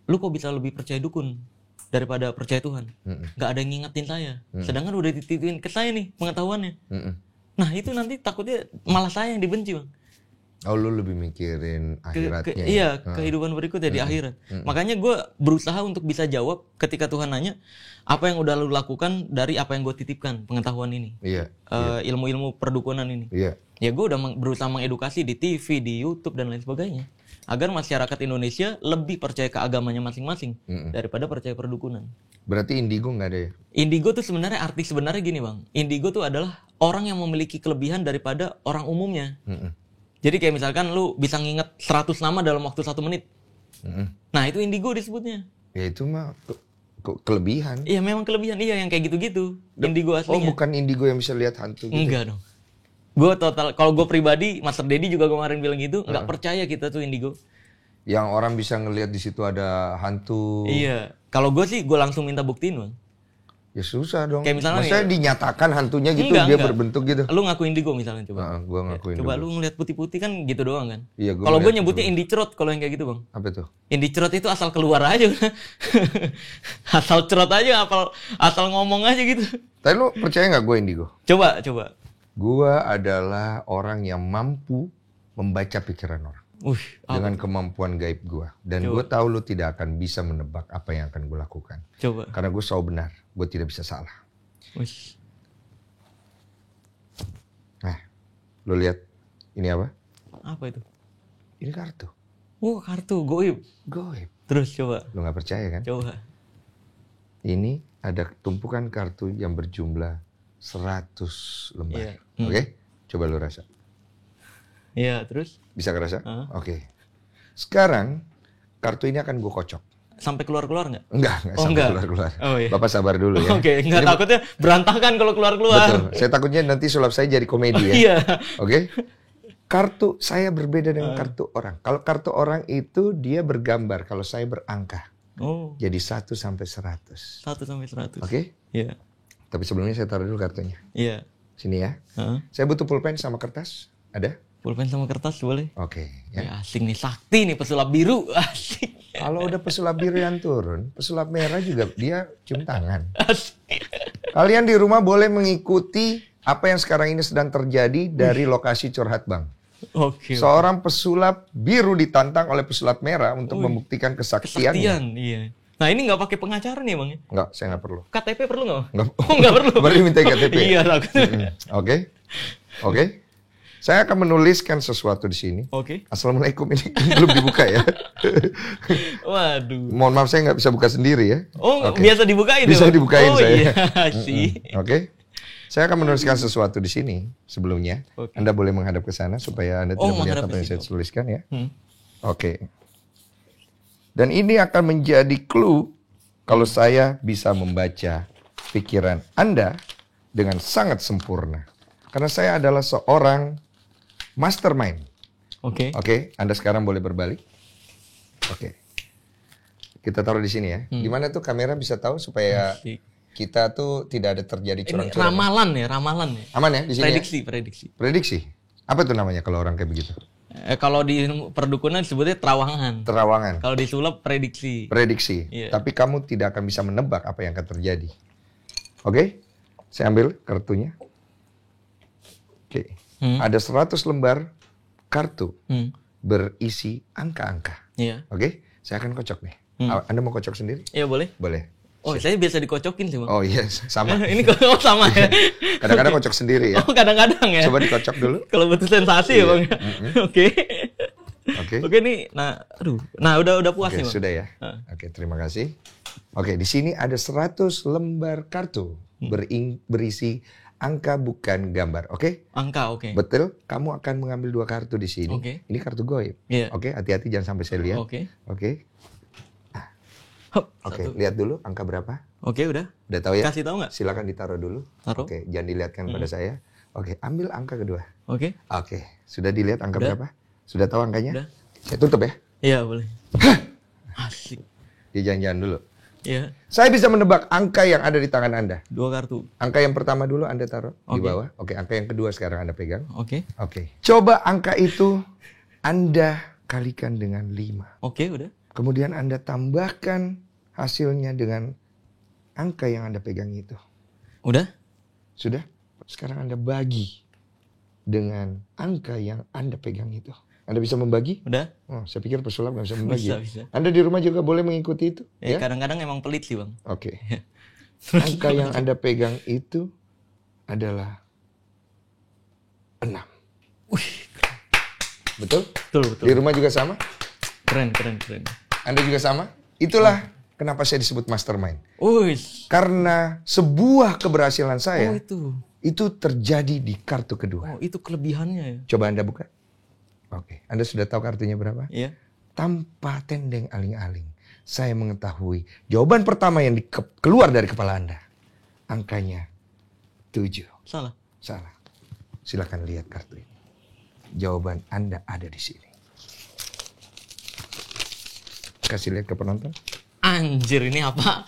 lu kok bisa lebih percaya dukun daripada percaya Tuhan? Gak ada yang ngingetin saya. Sedangkan udah dititipin ke saya nih pengetahuannya. Nah itu nanti takutnya malah saya yang dibenci, Bang. Oh, lu lebih mikirin akhiratnya. Iya, kehidupan berikutnya di akhirat. Makanya gue berusaha untuk bisa jawab ketika Tuhan nanya, apa yang udah lu lakukan dari apa yang gue titipkan, pengetahuan ini. Iya. Ilmu-ilmu perdukunan ini. Iya. Ya gue udah berusaha mengedukasi di TV, di YouTube, dan lain sebagainya. Agar masyarakat Indonesia lebih percaya ke agamanya masing-masing daripada percaya perdukunan. Berarti indigo nggak ada ya? Indigo tuh sebenarnya arti sebenarnya gini, Bang. Indigo tuh adalah orang yang memiliki kelebihan daripada orang umumnya. Jadi kayak misalkan lu bisa nginget 100 nama dalam waktu 1 menit. Nah itu indigo disebutnya. Ya itu mah kelebihan. Iya memang kelebihan, iya yang kayak gitu-gitu. Indigo aslinya. Oh bukan indigo yang bisa lihat hantu gitu? Enggak dong. Gue total, kalau gue pribadi, Master Dedi juga kemarin bilang gitu, nggak percaya kita tuh indigo. Yang orang bisa ngelihat di situ ada hantu. Iya. Kalau gue sih, gue langsung minta buktiin, Bang. Ya susah dong. Kayak misalnya maksudnya dinyatakan hantunya gitu, dia berbentuk gitu. Lu ngaku indigo misalnya coba. Gua ngaku indigo. Coba lu ngeliat putih-putih kan gitu doang kan. Iya, kalau gue nyebutnya indicrot kalau yang kayak gitu, Bang. Apa tuh? Indicrot itu asal keluar aja. Asal cerot aja, asal ngomong aja gitu. Tapi lu percaya nggak gue indigo? Coba. Gue adalah orang yang mampu membaca pikiran orang. Dengan kemampuan gaib gue. Dan gue tahu lu tidak akan bisa menebak apa yang akan gue lakukan. Coba. Karena gue selalu benar. Gue tidak bisa salah. Nah, lu lihat ini apa? Apa itu? Ini kartu. Oh, kartu goib. Goib. Terus coba. Lu nggak percaya kan? Coba. Ini ada tumpukan kartu yang berjumlah 100 lembar. Iya. Oke? Coba lu rasa. Iya, terus Bisa kerasa? Oke. Sekarang kartu ini akan gue kocok. sampai keluar-keluar nggak? Enggak sampai enggak. keluar-keluar. Oh, iya. Bapak sabar dulu ya. Oke, nggak Ini- takutnya berantakan kalau keluar-keluar. Betul. Saya takutnya nanti sulap saya jadi komedi ya. Iya. Oke? Kartu saya berbeda dengan kartu orang. Kalau kartu orang itu dia bergambar, kalau saya berangka. Oh, Jadi 1 sampai 100. 1 sampai 100. Oke? Iya. Tapi sebelumnya saya taruh dulu kartunya. Iya. Sini ya. Heeh. Saya butuh pulpen sama kertas. Ada? Pulpen sama kertas boleh? Oke. Ya. Ya, asing nih, sakti nih pesulap biru. Asik. Kalau udah pesulap biru yang turun, pesulap merah juga dia cium tangan. Asik. Kalian di rumah boleh mengikuti apa yang sekarang ini sedang terjadi dari lokasi curhat bang. Oke. Seorang pesulap biru ditantang oleh pesulap merah untuk membuktikan kesaktiannya. Kesaktian, iya. Nah, ini nggak pakai pengacara nih, Bang. Enggak, saya nggak perlu. KTP perlu nggak, Bang? Nggak, Oh, nggak perlu. Baru minta KTP. Iya, takutnya. Oke. Oke. Saya akan menuliskan sesuatu di sini. Oke. Assalamualaikum ini belum dibuka ya. Waduh. Mohon maaf saya nggak bisa buka sendiri ya. Oh, Oke. biasa dibukain Bisa ya, Bang? dibukain oh, saya. Iya, sih. Oke. Saya akan menuliskan sesuatu di sini sebelumnya. Oke. Anda boleh menghadap ke sana supaya Anda Oh, tidak melihat menghadap apa ke yang saya situ. tuliskan ya. Hmm. Oke. Dan ini akan menjadi clue kalau saya bisa membaca pikiran Anda dengan sangat sempurna. Karena saya adalah seorang mastermind. Oke. Oke, Anda sekarang boleh berbalik. Oke. Kita taruh di sini ya. Gimana tuh kamera bisa tahu supaya Asik. kita tuh tidak ada terjadi Ini curang-curang. ramalan ya, ramalan ya. Aman ya di sini ya? Prediksi. Prediksi. Apa tuh namanya kalau orang kayak begitu? Kalau di perdukunan disebutnya terawangan. Terawangan. Kalau di sulap prediksi. Prediksi. Iya. Tapi kamu tidak akan bisa menebak apa yang akan terjadi. Oke? Saya ambil kartunya. Oke. Ada 100 lembar kartu Hmm. berisi angka-angka. Iya. Oke? Saya akan kocok nih. Anda mau kocok sendiri? Iya, boleh. Boleh. Oh, saya biasa dikocokin sih, Bang. Oh iya, sama. Ini kok sama ya? Kadang-kadang kocok sendiri ya. Oh, kadang-kadang ya. Coba dikocok dulu. Kalau butuh sensasi ya, Bang. Oke. Oke. Oke nih, nah aduh. Nah, udah puas Oke, nih, Bang. sudah ya. Oke, terima kasih. Oke, di sini ada 100 lembar kartu berisi angka bukan gambar. Oke? Angka, oke. Betul, kamu akan mengambil 2 kartu di sini. Oke. Ini kartu goib. Iya. Oke, hati-hati jangan sampai saya lihat. Oke. Oke. Hop, Oke, satu. lihat dulu angka berapa? Oke, udah. Udah tahu ya? Kasih tahu nggak? Silakan ditaruh dulu. Taruh. Oke, jangan dilihatkan pada saya. Oke, ambil angka kedua. Oke. Oke, sudah dilihat angka Udah. berapa? Sudah tahu angkanya? Udah. Saya tutup ya. Iya, boleh. Asik. Ya jangan-jangan dulu. Iya, Saya bisa menebak angka yang ada di tangan Anda. 2 kartu. Angka yang pertama dulu Anda taruh di Oke. bawah. Oke, angka yang kedua sekarang Anda pegang. Oke. Oke. Coba angka itu Anda kalikan dengan 5. Oke, udah. Kemudian Anda tambahkan hasilnya dengan angka yang Anda pegang itu. Udah? Sudah? Sekarang Anda bagi dengan angka yang Anda pegang itu. Anda bisa membagi? Udah? Oh, saya pikir pesulap nggak bisa membagi. Bisa. Anda di rumah juga boleh mengikuti itu? Ya? Kadang-kadang emang pelit sih, Bang. Oke. Angka yang Anda pegang itu adalah 6. Wih, Betul? betul. Di rumah juga sama? Keren. Anda juga sama? Itulah kenapa saya disebut mastermind. Wih. Karena sebuah keberhasilan Oh, saya itu. terjadi di kartu kedua. Oh, itu kelebihannya ya. Coba Anda buka. Oke, Anda sudah tahu kartunya berapa? Iya. Tanpa tendeng aling-aling, saya mengetahui jawaban pertama yang keluar dari kepala Anda. Angkanya 7. Salah. Salah. Silakan lihat kartu ini. Jawaban Anda ada di sini. Kasih lihat ke penonton. Anjir, ini apa?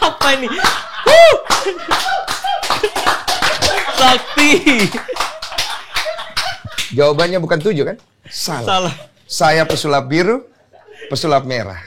Apa ini? Sakti. Jawabannya bukan 7 kan? Salah. Salah. Saya pesulap biru, pesulap merah.